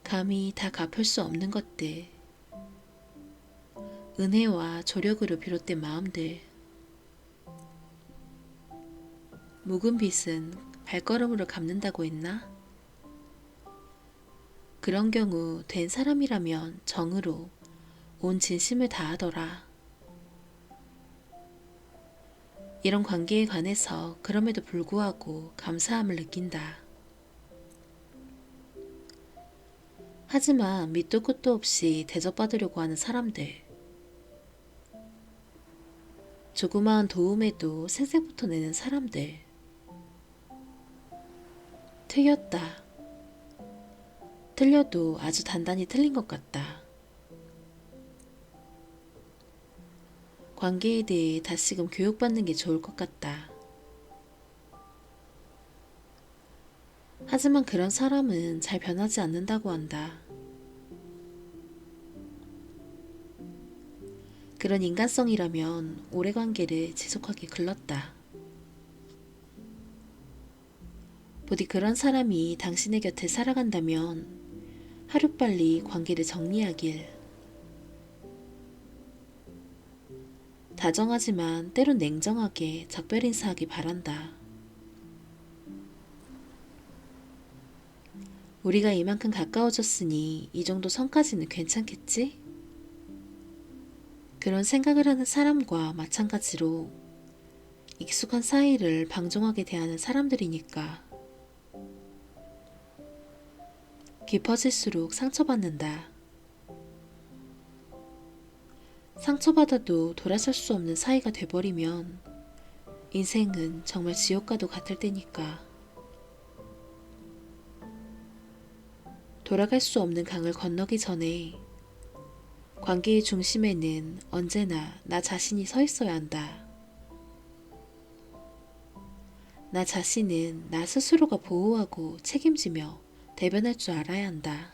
감히 다 갚을 수 없는 것들, 은혜와 조력으로 비롯된 마음들. 묵은 빚은 발걸음으로 갚는다고 했나? 그런 경우 된 사람이라면 정으로 온 진심을 다하더라. 이런 관계에 관해서 그럼에도 불구하고 감사함을 느낀다. 하지만 밑도 끝도 없이 대접받으려고 하는 사람들. 조그마한 도움에도 생색부터 내는 사람들. 틀렸다. 틀려도 아주 단단히 틀린 것 같다. 관계에 대해 다시금 교육받는 게 좋을 것 같다. 하지만 그런 사람은 잘 변하지 않는다고 한다. 그런 인간성이라면 오래 관계를 지속하기 글렀다. 부디 그런 사람이 당신의 곁에 살아간다면 하루빨리 관계를 정리하길. 다정하지만 때론 냉정하게 작별 인사하기 바란다. 우리가 이만큼 가까워졌으니 이 정도 선까지는 괜찮겠지? 그런 생각을 하는 사람과 마찬가지로 익숙한 사이를 방종하게 대하는 사람들이니까. 깊어질수록 상처받는다. 상처받아도 돌아설 수 없는 사이가 돼버리면 인생은 정말 지옥과도 같을 테니까. 돌아갈 수 없는 강을 건너기 전에 관계의 중심에는 언제나 나 자신이 서 있어야 한다. 나 자신은 나 스스로가 보호하고 책임지며 대변할 줄 알아야 한다.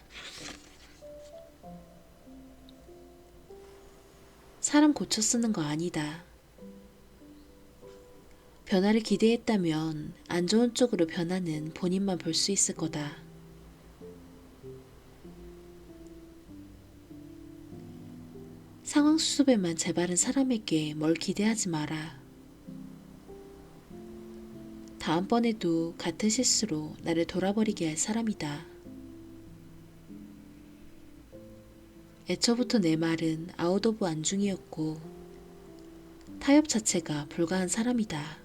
사람 고쳐 쓰는 거 아니다. 변화를 기대했다면 안 좋은 쪽으로 변하는 본인만 볼 수 있을 거다. 상황 수습에만 재바른 사람에게 뭘 기대하지 마라. 다음번에도 같은 실수로 나를 돌아버리게 할 사람이다. 애초부터 내 말은 아웃 오브 안중이었고 타협 자체가 불가한 사람이다.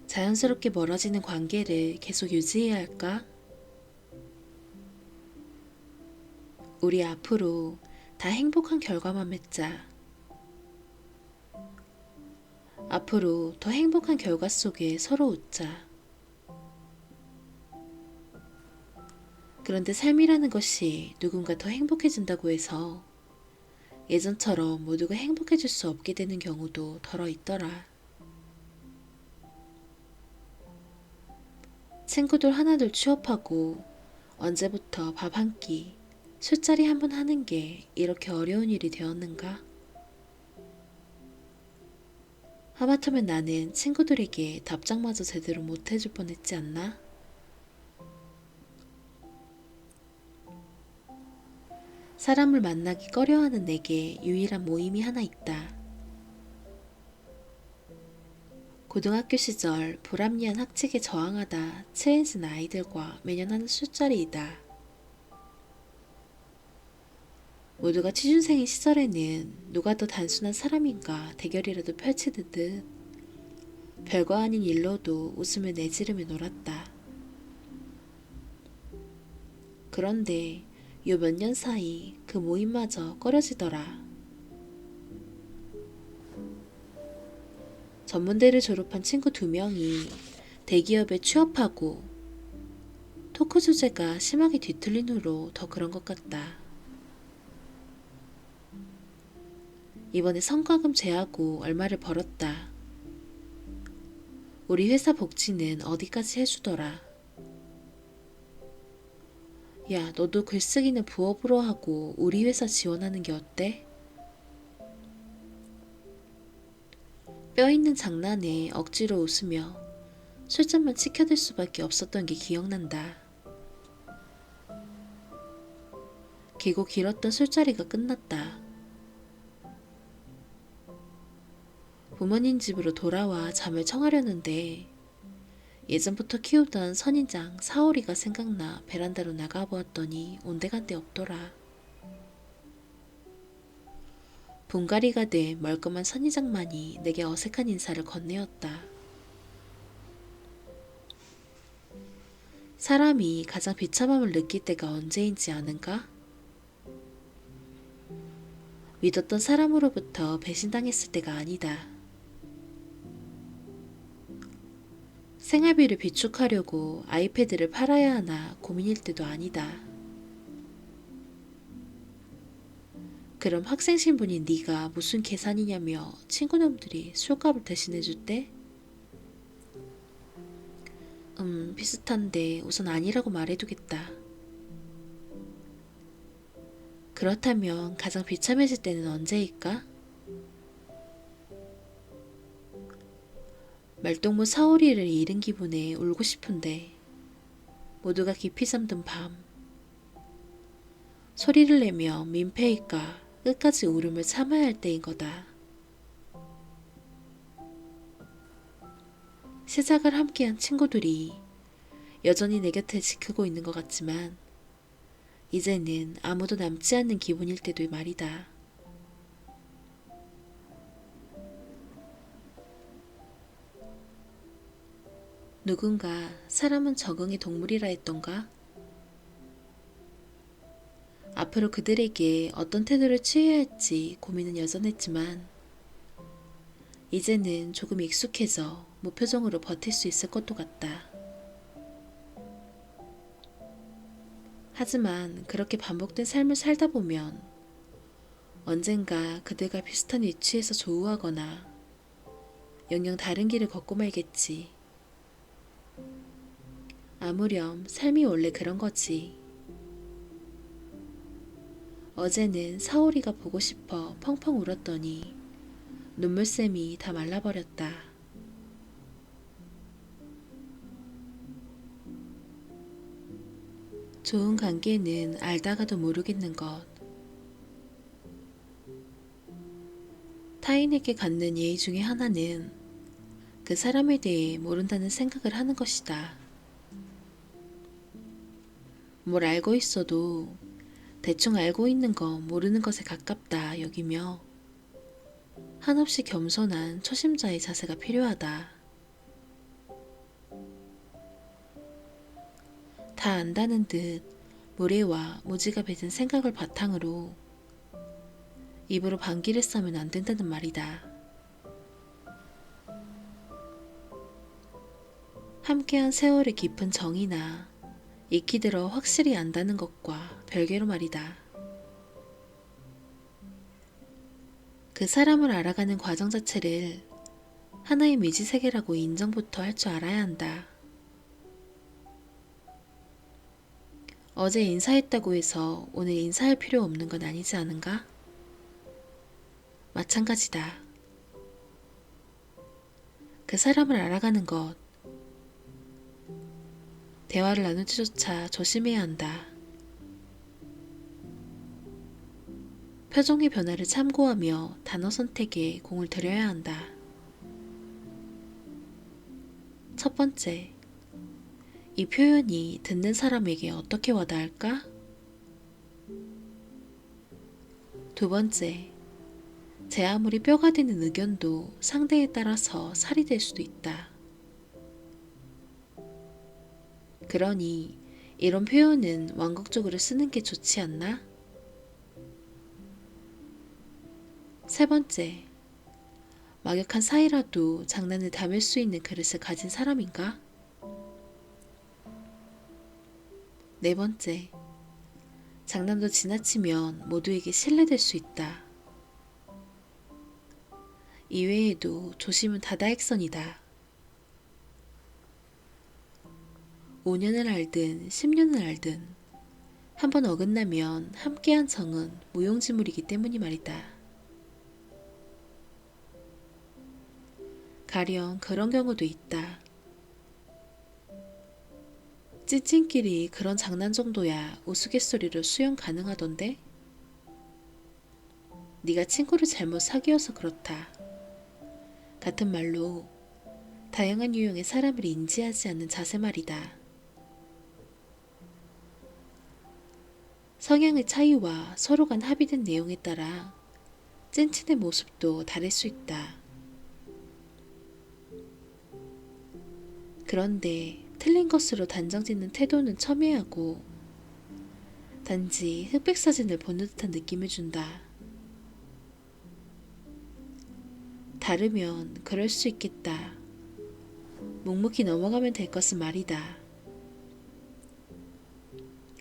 자연스럽게 멀어지는 관계를 계속 유지해야 할까? 우리 앞으로 다 행복한 결과만 맺자. 앞으로 더 행복한 결과 속에 서로 웃자. 그런데 삶이라는 것이 누군가 더 행복해진다고 해서 예전처럼 모두가 행복해질 수 없게 되는 경우도 덜어 있더라. 친구들 하나둘 취업하고 언제부터 밥 한 끼, 술자리 한 번 하는 게 이렇게 어려운 일이 되었는가? 하마터면 나는 친구들에게 답장마저 제대로 못 해줄 뻔했지 않나? 사람을 만나기 꺼려하는 내게 유일한 모임이 하나 있다. 고등학교 시절 불합리한 학칙에 저항하다 체해진 아이들과 매년 하는 술자리이다. 모두가 취준생인 시절에는 누가 더 단순한 사람인가 대결이라도 펼치듯 별거 아닌 일로도 웃음을 내지르며 놀았다. 그런데 요 몇 년 사이 그 모임마저 꺼려지더라. 전문대를 졸업한 친구 2명이 대기업에 취업하고 토크 주제가 심하게 뒤틀린 후로 더 그런 것 같다. 이번에 성과금 제하고 얼마를 벌었다. 우리 회사 복지는 어디까지 해주더라. 야, 너도 글쓰기는 부업으로 하고 우리 회사 지원하는 게 어때? 뼈있는 장난에 억지로 웃으며 술잔만 치켜들 수밖에 없었던 게 기억난다. 길고 길었던 술자리가 끝났다. 부모님 집으로 돌아와 잠을 청하려는데 예전부터 키우던 선인장 사오리가 생각나 베란다로 나가보았더니 온데간데 없더라. 분갈이가 된 멀끔한 선인장만이 내게 어색한 인사를 건네었다. 사람이 가장 비참함을 느낄 때가 언제인지 아는가? 믿었던 사람으로부터 배신당했을 때가 아니다. 생활비를 비축하려고 아이패드를 팔아야 하나 고민일 때도 아니다. 그럼 학생 신분인 네가 무슨 계산이냐며 친구놈들이 술값을 대신해줄 때? 비슷한데 우선 아니라고 말해두겠다. 그렇다면 가장 비참해질 때는 언제일까? 말동무 사오리를 잃은 기분에 울고 싶은데 모두가 깊이 잠든 밤 소리를 내며 민폐일까 끝까지 울음을 참아야 할 때인 거다. 시작을 함께한 친구들이 여전히 내 곁을 지키고 있는 것 같지만 이제는 아무도 남지 않는 기분일 때도 말이다. 누군가 사람은 적응의 동물이라 했던가? 앞으로 그들에게 어떤 태도를 취해야 할지 고민은 여전했지만 이제는 조금 익숙해져 무표정으로 버틸 수 있을 것도 같다. 하지만 그렇게 반복된 삶을 살다 보면 언젠가 그들과 비슷한 위치에서 조우하거나 영영 다른 길을 걷고 말겠지. 아무렴 삶이 원래 그런 거지. 어제는 사오리가 보고 싶어 펑펑 울었더니 눈물샘이 다 말라버렸다. 좋은 관계는 알다가도 모르겠는 것. 타인에게 갖는 예의 중에 하나는 그 사람에 대해 모른다는 생각을 하는 것이다. 뭘 알고 있어도 대충 알고 있는 거 모르는 것에 가깝다 여기며 한없이 겸손한 초심자의 자세가 필요하다. 다 안다는 듯 무례와 무지가 배든 생각을 바탕으로 입으로 반기를 싸면 안 된다는 말이다. 함께한 세월의 깊은 정이나 익히 들어 확실히 안다는 것과 별개로 말이다. 그 사람을 알아가는 과정 자체를 하나의 미지세계라고 인정부터 할 줄 알아야 한다. 어제 인사했다고 해서 오늘 인사할 필요 없는 건 아니지 않은가? 마찬가지다. 그 사람을 알아가는 것, 대화를 나눌 때조차 조심해야 한다. 표정의 변화를 참고하며 단어 선택에 공을 들여야 한다. 첫 번째, 이 표현이 듣는 사람에게 어떻게 와닿을까? 두 번째, 제 아무리 뼈가 되는 의견도 상대에 따라서 살이 될 수도 있다. 그러니 이런 표현은 완곡적으로 쓰는 게 좋지 않나? 세 번째, 막역한 사이라도 장난을 담을 수 있는 그릇을 가진 사람인가? 네 번째, 장난도 지나치면 모두에게 신뢰될 수 있다. 이외에도 조심은 다다익선이다. 5년을 알든 10년을 알든 한번 어긋나면 함께한 정은 무용지물이기 때문이 말이다. 가령 그런 경우도 있다. 찐친끼리 그런 장난 정도야 우스갯소리로 수용 가능하던데? 네가 친구를 잘못 사귀어서 그렇다. 같은 말로 다양한 유형의 사람을 인지하지 않는 자세 말이다. 성향의 차이와 서로 간 합의된 내용에 따라 찐친의 모습도 다를 수 있다. 그런데 틀린 것으로 단정 짓는 태도는 첨예하고 단지 흑백 사진을 보는 듯한 느낌을 준다. 다르면 그럴 수 있겠다. 묵묵히 넘어가면 될 것은 말이다.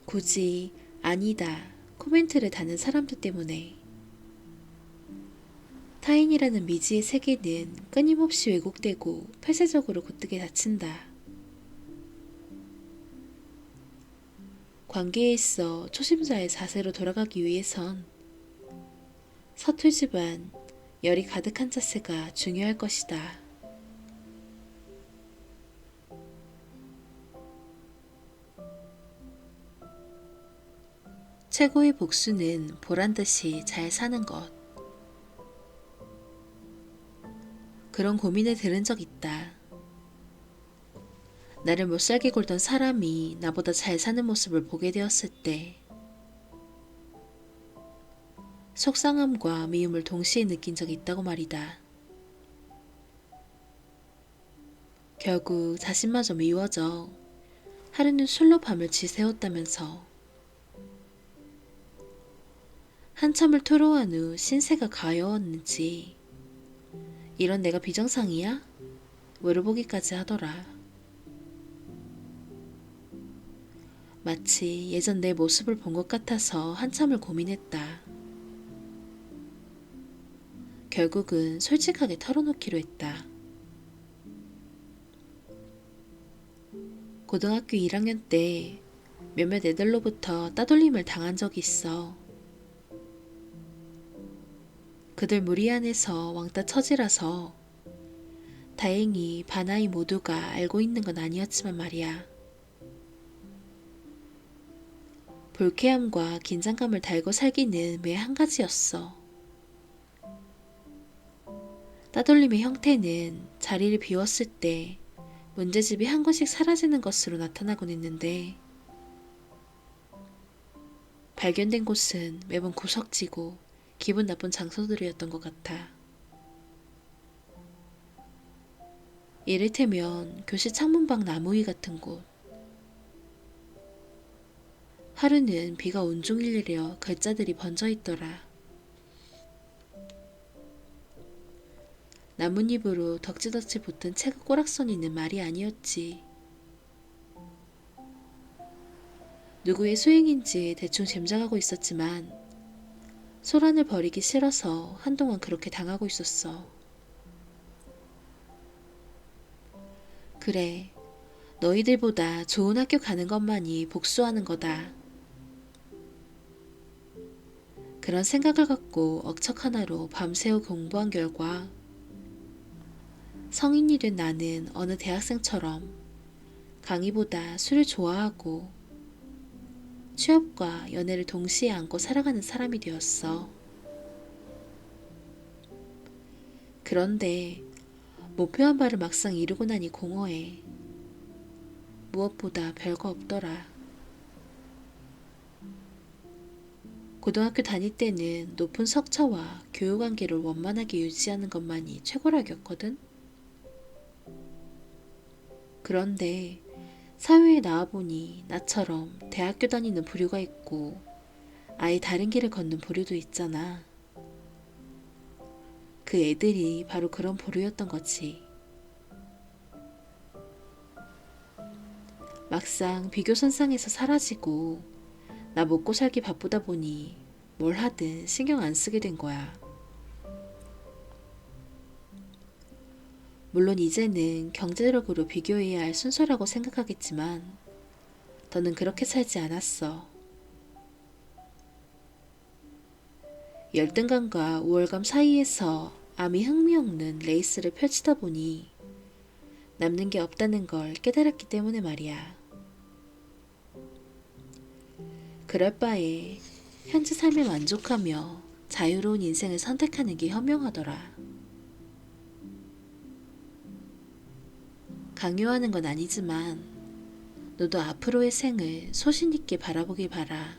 굳이 아니다 코멘트를 다는 사람들 때문에 타인이라는 미지의 세계는 끊임없이 왜곡되고 폐쇄적으로 곧게 닫힌다. 관계에 있어 초심자의 자세로 돌아가기 위해선 서툴지만 열이 가득한 자세가 중요할 것이다. 최고의 복수는 보란듯이 잘 사는 것. 그런 고민을 들은 적 있다. 나를 못살게 굴던 사람이 나보다 잘 사는 모습을 보게 되었을 때 속상함과 미움을 동시에 느낀 적이 있다고 말이다. 결국 자신마저 미워져 하루는 술로 밤을 지새웠다면서 한참을 토로한 후 신세가 가여웠는지 이런 내가 비정상이야? 물어보기까지 하더라. 마치 예전 내 모습을 본 것 같아서 한참을 고민했다. 결국은 솔직하게 털어놓기로 했다. 고등학교 1학년 때 몇몇 애들로부터 따돌림을 당한 적이 있어. 그들 무리 안에서 왕따 처지라서 다행히 반아이 모두가 알고 있는 건 아니었지만 말이야. 불쾌함과 긴장감을 달고 살기는 매 한 가지였어. 따돌림의 형태는 자리를 비웠을 때 문제집이 한 곳씩 사라지는 것으로 나타나곤 했는데 발견된 곳은 매번 구석지고 기분 나쁜 장소들이었던 것 같아. 이를테면 교실 창문 밖 나무 위 같은 곳. 하루는 비가 온종일 내려 글자들이 번져 있더라. 나뭇잎으로 덕지덕지 붙은 책의 꼬락서니는 말이 아니었지. 누구의 소행인지 대충 짐작하고 있었지만 소란을 벌이기 싫어서 한동안 그렇게 당하고 있었어. 그래, 너희들보다 좋은 학교 가는 것만이 복수하는 거다. 그런 생각을 갖고 억척 하나로 밤새워 공부한 결과 성인이 된 나는 어느 대학생처럼 강의보다 술을 좋아하고 취업과 연애를 동시에 안고 살아가는 사람이 되었어. 그런데 목표한 바를 막상 이루고 나니 공허해. 무엇보다 별거 없더라. 고등학교 다닐 때는 높은 석차와 교육관계를 원만하게 유지하는 것만이 최고락이었거든. 그런데 사회에 나와보니 나처럼 대학교 다니는 부류가 있고 아예 다른 길을 걷는 부류도 있잖아. 그 애들이 바로 그런 부류였던 거지. 막상 비교선상에서 사라지고 나 먹고 살기 바쁘다 보니 뭘 하든 신경 안 쓰게 된 거야. 물론 이제는 경제력으로 비교해야 할 순서라고 생각하겠지만 더는 그렇게 살지 않았어. 열등감과 우월감 사이에서 암이 흥미없는 레이스를 펼치다 보니 남는 게 없다는 걸 깨달았기 때문에 말이야. 그럴 바에 현재 삶에 만족하며 자유로운 인생을 선택하는 게 현명하더라. 강요하는 건 아니지만 너도 앞으로의 생을 소신 있게 바라보길 바라.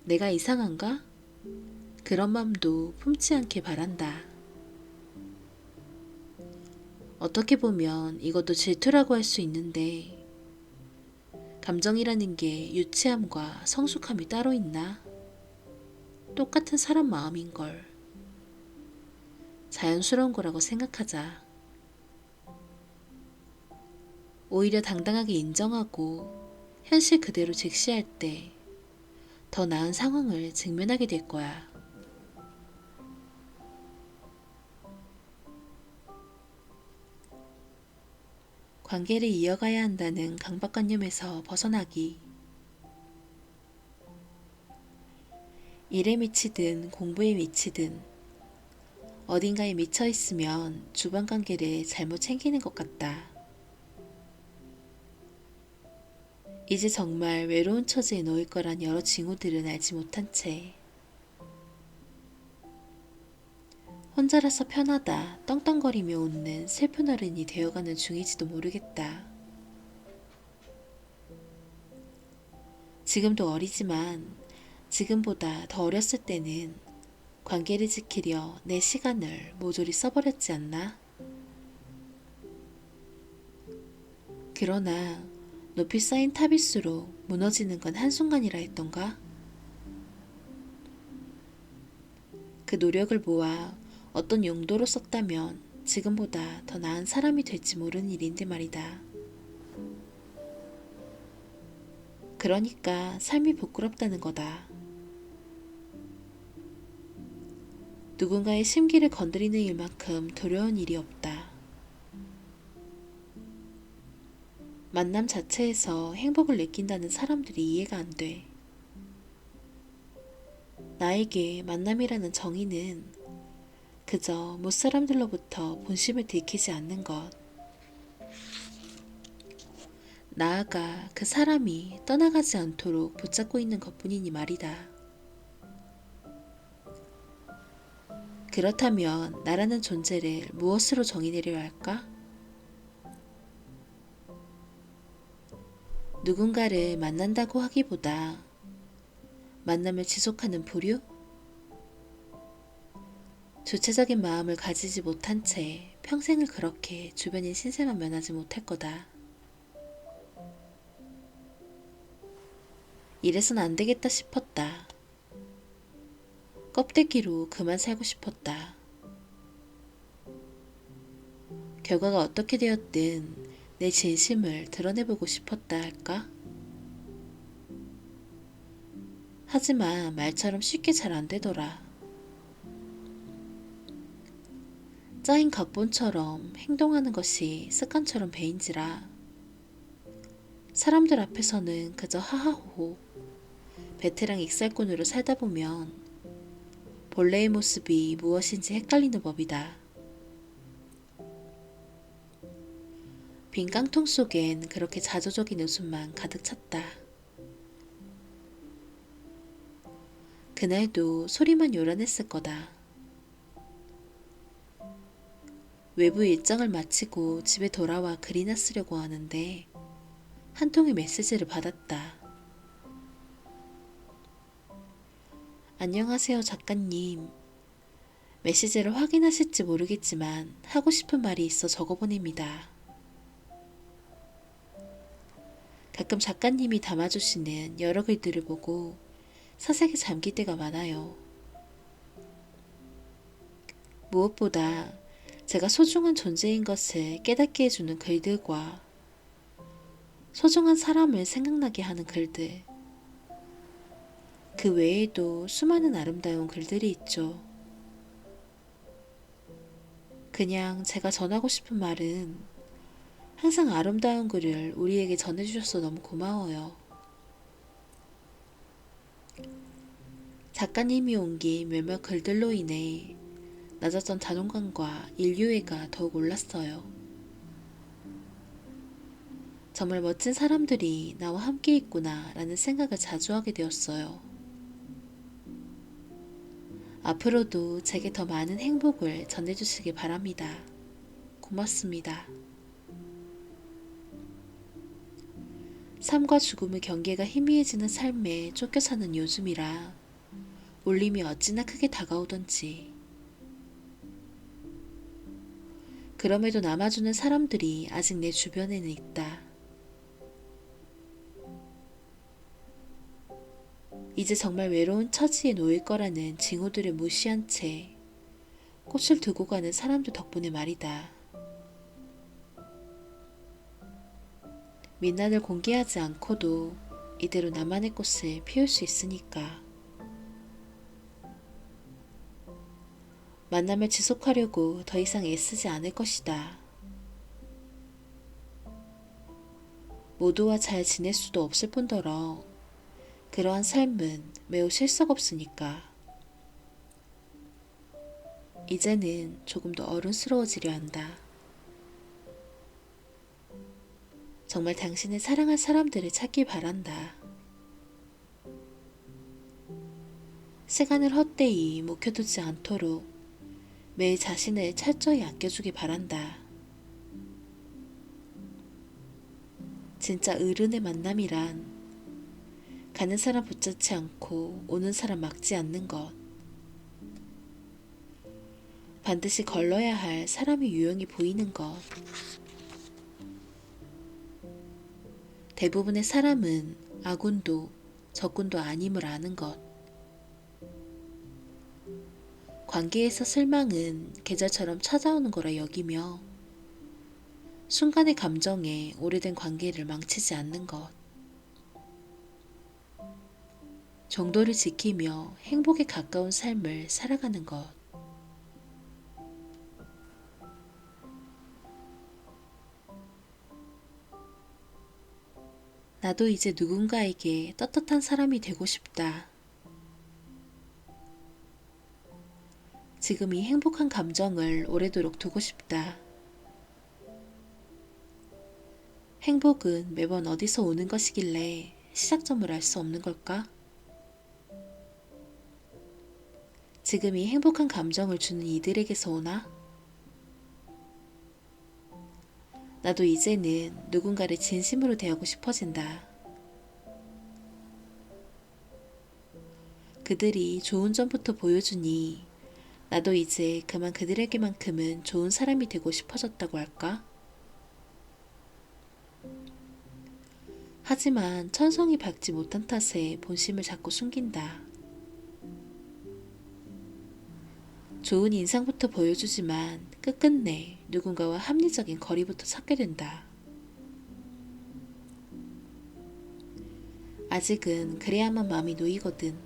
내가 이상한가? 그런 맘도 품지 않길 바란다. 어떻게 보면 이것도 질투라고 할 수 있는데 감정이라는 게 유치함과 성숙함이 따로 있나? 똑같은 사람 마음인걸. 자연스러운 거라고 생각하자. 오히려 당당하게 인정하고 현실 그대로 직시할 때 더 나은 상황을 직면하게 될 거야. 관계를 이어가야 한다는 강박관념에서 벗어나기. 일에 미치든 공부에 미치든 어딘가에 미쳐 있으면 주변 관계를 잘못 챙기는 것 같다. 이제 정말 외로운 처지에 놓일 거란 여러 징후들은 알지 못한 채 혼자라서 편하다 떵떵거리며 웃는 슬픈 어른이 되어가는 중이지도 모르겠다. 지금도 어리지만 지금보다 더 어렸을 때는 관계를 지키려 내 시간을 모조리 써버렸지 않나? 그러나 높이 쌓인 탑일수록 무너지는 건 한순간이라 했던가? 그 노력을 모아 어떤 용도로 썼다면 지금보다 더 나은 사람이 될지 모르는 일인데 말이다. 그러니까 삶이 부끄럽다는 거다. 누군가의 심기를 건드리는 일만큼 두려운 일이 없다. 만남 자체에서 행복을 느낀다는 사람들이 이해가 안 돼. 나에게 만남이라는 정의는 그저 못사람들로부터 본심을 들키지 않는 것. 나아가 그 사람이 떠나가지 않도록 붙잡고 있는 것뿐이니 말이다. 그렇다면 나라는 존재를 무엇으로 정의 내려야 할까? 누군가를 만난다고 하기보다 만남을 지속하는 부류? 주체적인 마음을 가지지 못한 채 평생을 그렇게 주변인 신세만 면하지 못할 거다. 이래선 안 되겠다 싶었다. 껍데기로 그만 살고 싶었다. 결과가 어떻게 되었든 내 진심을 드러내보고 싶었다 할까? 하지만 말처럼 쉽게 잘 안 되더라. 짜인 각본처럼 행동하는 것이 습관처럼 배인지라 사람들 앞에서는 그저 하하호호 베테랑 익살꾼으로 살다 보면 본래의 모습이 무엇인지 헷갈리는 법이다. 빈 깡통 속엔 그렇게 자조적인 웃음만 가득 찼다. 그날도 소리만 요란했을 거다. 외부 일정을 마치고 집에 돌아와 글이나 쓰려고 하는데 한 통의 메시지를 받았다. 안녕하세요 작가님. 메시지를 확인하실지 모르겠지만 하고 싶은 말이 있어 적어보냅니다. 가끔 작가님이 담아주시는 여러 글들을 보고 사색에 잠길 때가 많아요. 무엇보다 제가 소중한 존재인 것을 깨닫게 해주는 글들과 소중한 사람을 생각나게 하는 글들, 그 외에도 수많은 아름다운 글들이 있죠. 그냥 제가 전하고 싶은 말은 항상 아름다운 글을 우리에게 전해주셔서 너무 고마워요. 작가님이 옮긴 몇몇 글들로 인해 낮았던 자존감과 인류애가 더욱 올랐어요. 정말 멋진 사람들이 나와 함께 있구나 라는 생각을 자주 하게 되었어요. 앞으로도 제게 더 많은 행복을 전해주시길 바랍니다. 고맙습니다. 삶과 죽음의 경계가 희미해지는 삶에 쫓겨 사는 요즘이라 울림이 어찌나 크게 다가오던지. 그럼에도 남아주는 사람들이 아직 내 주변에는 있다. 이제 정말 외로운 처지에 놓일 거라는 징후들을 무시한 채 꽃을 두고 가는 사람들 덕분에 말이다. 민낯을 공개하지 않고도 이대로 나만의 꽃을 피울 수 있으니까. 만남을 지속하려고 더 이상 애쓰지 않을 것이다. 모두와 잘 지낼 수도 없을 뿐더러 그러한 삶은 매우 실속 없으니까. 이제는 조금 더 어른스러워지려 한다. 정말 당신을 사랑할 사람들을 찾길 바란다. 시간을 헛되이 묵혀두지 않도록 매일 자신을 철저히 아껴주길 바란다. 진짜 어른의 만남이란 가는 사람 붙잡지 않고 오는 사람 막지 않는 것. 반드시 걸러야 할 사람의 유형이 보이는 것. 대부분의 사람은 아군도 적군도 아님을 아는 것. 관계에서 실망은 계절처럼 찾아오는 거라 여기며 순간의 감정에 오래된 관계를 망치지 않는 것. 정도를 지키며 행복에 가까운 삶을 살아가는 것. 나도 이제 누군가에게 떳떳한 사람이 되고 싶다. 지금 이 행복한 감정을 오래도록 두고 싶다. 행복은 매번 어디서 오는 것이길래 시작점을 알 수 없는 걸까? 지금 이 행복한 감정을 주는 이들에게서 오나? 나도 이제는 누군가를 진심으로 대하고 싶어진다. 그들이 좋은 점부터 보여주니 나도 이제 그만 그들에게만큼은 좋은 사람이 되고 싶어졌다고 할까? 하지만 천성이 밝지 못한 탓에 본심을 자꾸 숨긴다. 좋은 인상부터 보여주지만 끝끝내 누군가와 합리적인 거리부터 찾게 된다. 아직은 그래야만 마음이 놓이거든.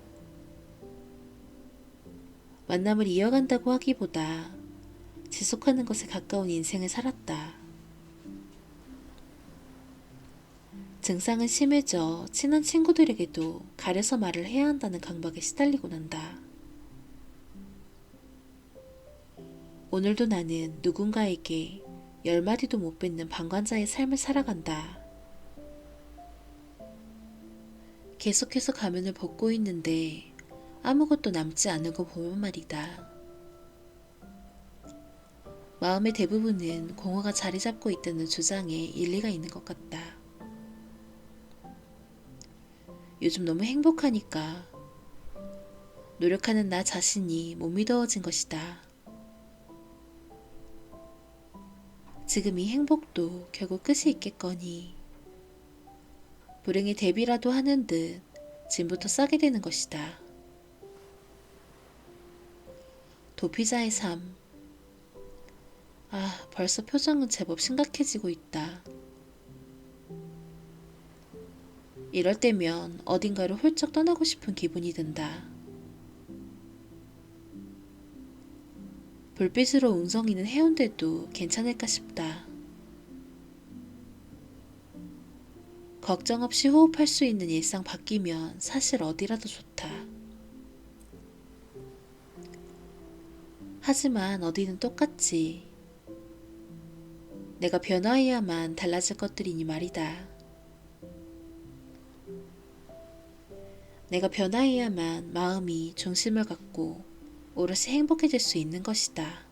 만남을 이어간다고 하기보다 지속하는 것에 가까운 인생을 살았다. 증상은 심해져 친한 친구들에게도 가려서 말을 해야 한다는 강박에 시달리고 난다. 오늘도 나는 누군가에게 10마디도 못 뱉는 방관자의 삶을 살아간다. 계속해서 가면을 벗고 있는데 아무것도 남지 않은 거 보면 말이다. 마음의 대부분은 공허가 자리 잡고 있다는 주장에 일리가 있는 것 같다. 요즘 너무 행복하니까 노력하는 나 자신이 못 믿어진 것이다. 지금 이 행복도 결국 끝이 있겠거니 불행의 대비라도 하는 듯 짐부터 싸게 되는 것이다. 도피자의 삶. 벌써 표정은 제법 심각해지고 있다. 이럴 때면 어딘가로 훌쩍 떠나고 싶은 기분이 든다. 불빛으로 웅성이는 해운대도 괜찮을까 싶다. 걱정 없이 호흡할 수 있는 일상 바뀌면 사실 어디라도 좋다. 하지만 어디는 똑같지. 내가 변화해야만 달라질 것들이니 말이다. 내가 변화해야만 마음이 중심을 갖고 오롯이 행복해질 수 있는 것이다.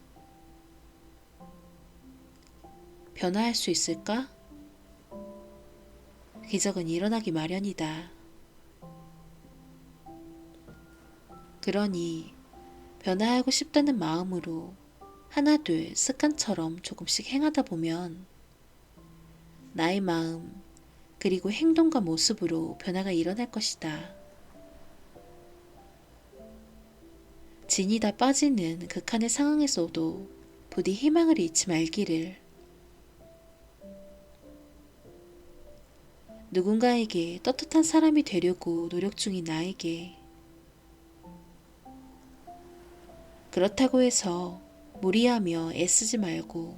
변화할 수 있을까? 기적은 일어나기 마련이다. 그러니 변화하고 싶다는 마음으로 하나 둘 습관처럼 조금씩 행하다 보면 나의 마음 그리고 행동과 모습으로 변화가 일어날 것이다. 진이 다 빠지는 극한의 상황에서도 부디 희망을 잃지 말기를. 누군가에게 떳떳한 사람이 되려고 노력 중인 나에게 그렇다고 해서 무리하며 애쓰지 말고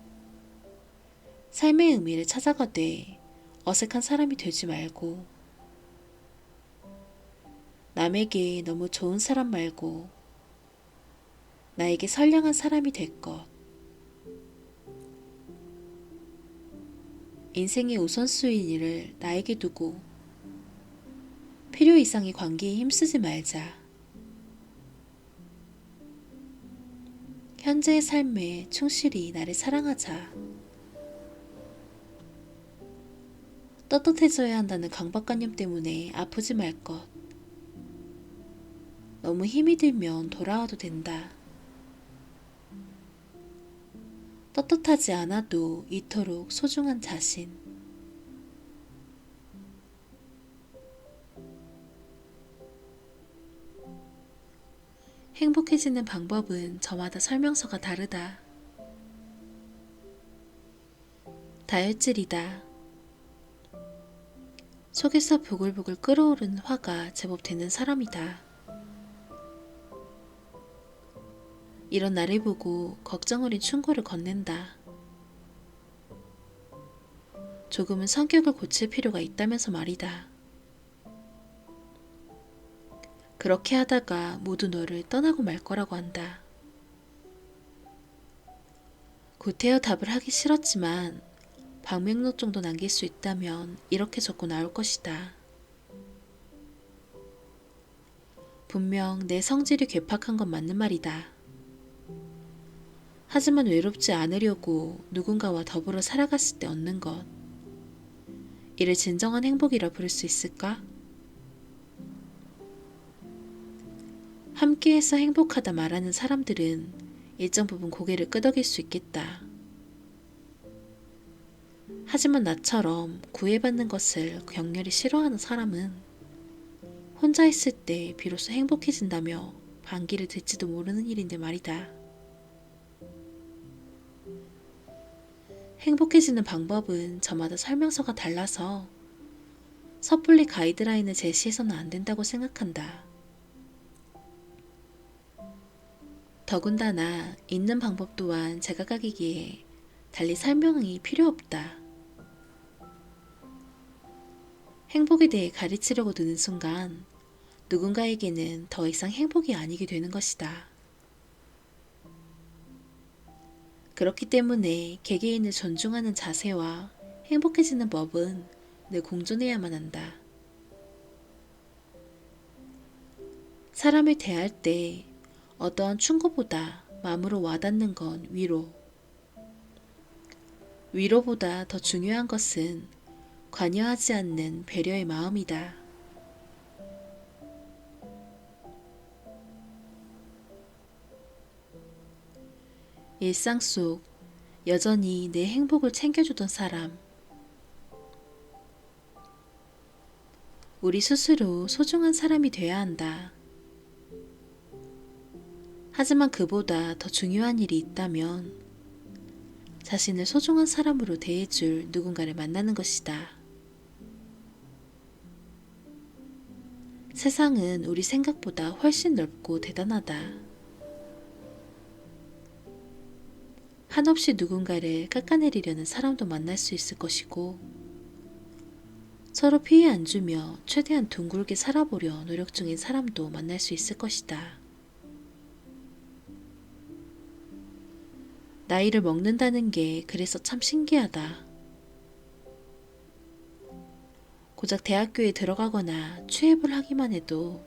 삶의 의미를 찾아가되 어색한 사람이 되지 말고 남에게 너무 좋은 사람 말고 나에게 선량한 사람이 될 것. 인생의 우선순위인 일을 나에게 두고 필요 이상의 관계에 힘쓰지 말자. 현재의 삶에 충실히 나를 사랑하자. 떳떳해져야 한다는 강박관념 때문에 아프지 말 것. 너무 힘이 들면 돌아와도 된다. 떳떳하지 않아도 이토록 소중한 자신. 행복해지는 방법은 저마다 설명서가 다르다. 다혈질이다. 속에서 부글부글 끓어오르는 화가 제법 되는 사람이다. 이런 나를 보고 걱정 어린 충고를 건넨다. 조금은 성격을 고칠 필요가 있다면서 말이다. 그렇게 하다가 모두 너를 떠나고 말 거라고 한다. 구태여 답을 하기 싫었지만 방명록 정도 남길 수 있다면 이렇게 적고 나올 것이다. 분명 내 성질이 괴팍한 건 맞는 말이다. 하지만 외롭지 않으려고 누군가와 더불어 살아갔을 때 얻는 것, 이를 진정한 행복이라 부를 수 있을까? 함께해서 행복하다 말하는 사람들은 일정 부분 고개를 끄덕일 수 있겠다. 하지만 나처럼 구애받는 것을 격렬히 싫어하는 사람은 혼자 있을 때 비로소 행복해진다며 반기를 들지도 모르는 일인데 말이다. 행복해지는 방법은 저마다 설명서가 달라서 섣불리 가이드라인을 제시해서는 안 된다고 생각한다. 더군다나 있는 방법 또한 제각각이기에 달리 설명이 필요 없다. 행복에 대해 가르치려고 드는 순간 누군가에게는 더 이상 행복이 아니게 되는 것이다. 그렇기 때문에 개개인을 존중하는 자세와 행복해지는 법은 늘 공존해야만 한다. 사람을 대할 때 어떠한 충고보다 마음으로 와닿는 건 위로. 위로보다 더 중요한 것은 관여하지 않는 배려의 마음이다. 일상 속 여전히 내 행복을 챙겨주던 사람. 우리 스스로 소중한 사람이 돼야 한다. 하지만 그보다 더 중요한 일이 있다면 자신을 소중한 사람으로 대해줄 누군가를 만나는 것이다. 세상은 우리 생각보다 훨씬 넓고 대단하다. 한없이 누군가를 깎아내리려는 사람도 만날 수 있을 것이고 서로 피해 안 주며 최대한 둥글게 살아보려 노력 중인 사람도 만날 수 있을 것이다. 나이를 먹는다는 게 그래서 참 신기하다. 고작 대학교에 들어가거나 취업을 하기만 해도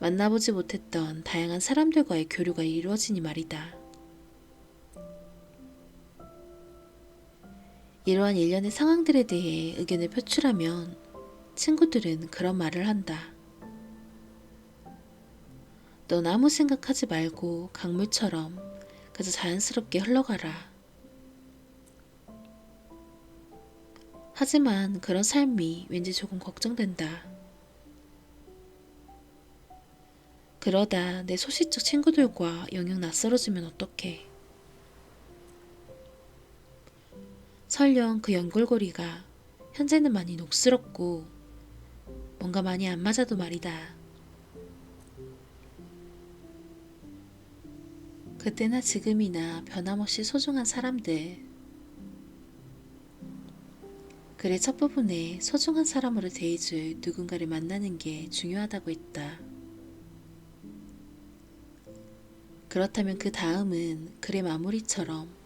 만나보지 못했던 다양한 사람들과의 교류가 이루어지니 말이다. 이러한 일련의 상황들에 대해 의견을 표출하면 친구들은 그런 말을 한다. 넌 아무 생각하지 말고 강물처럼 그저 자연스럽게 흘러가라. 하지만 그런 삶이 왠지 조금 걱정된다. 그러다 내 소시적 친구들과 영영 낯설어지면 어떡해. 설령 그 연골고리가 현재는 많이 녹슬었고 뭔가 많이 안 맞아도 말이다. 그때나 지금이나 변함없이 소중한 사람들. 글의 첫 부분에 소중한 사람으로 대해줄 누군가를 만나는 게 중요하다고 했다. 그렇다면 그 다음은 글의 마무리처럼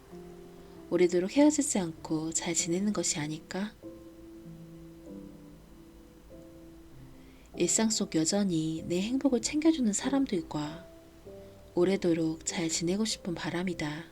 오래도록 헤어지지 않고 잘 지내는 것이 아닐까? 일상 속 여전히 내 행복을 챙겨주는 사람들과 오래도록 잘 지내고 싶은 바람이다.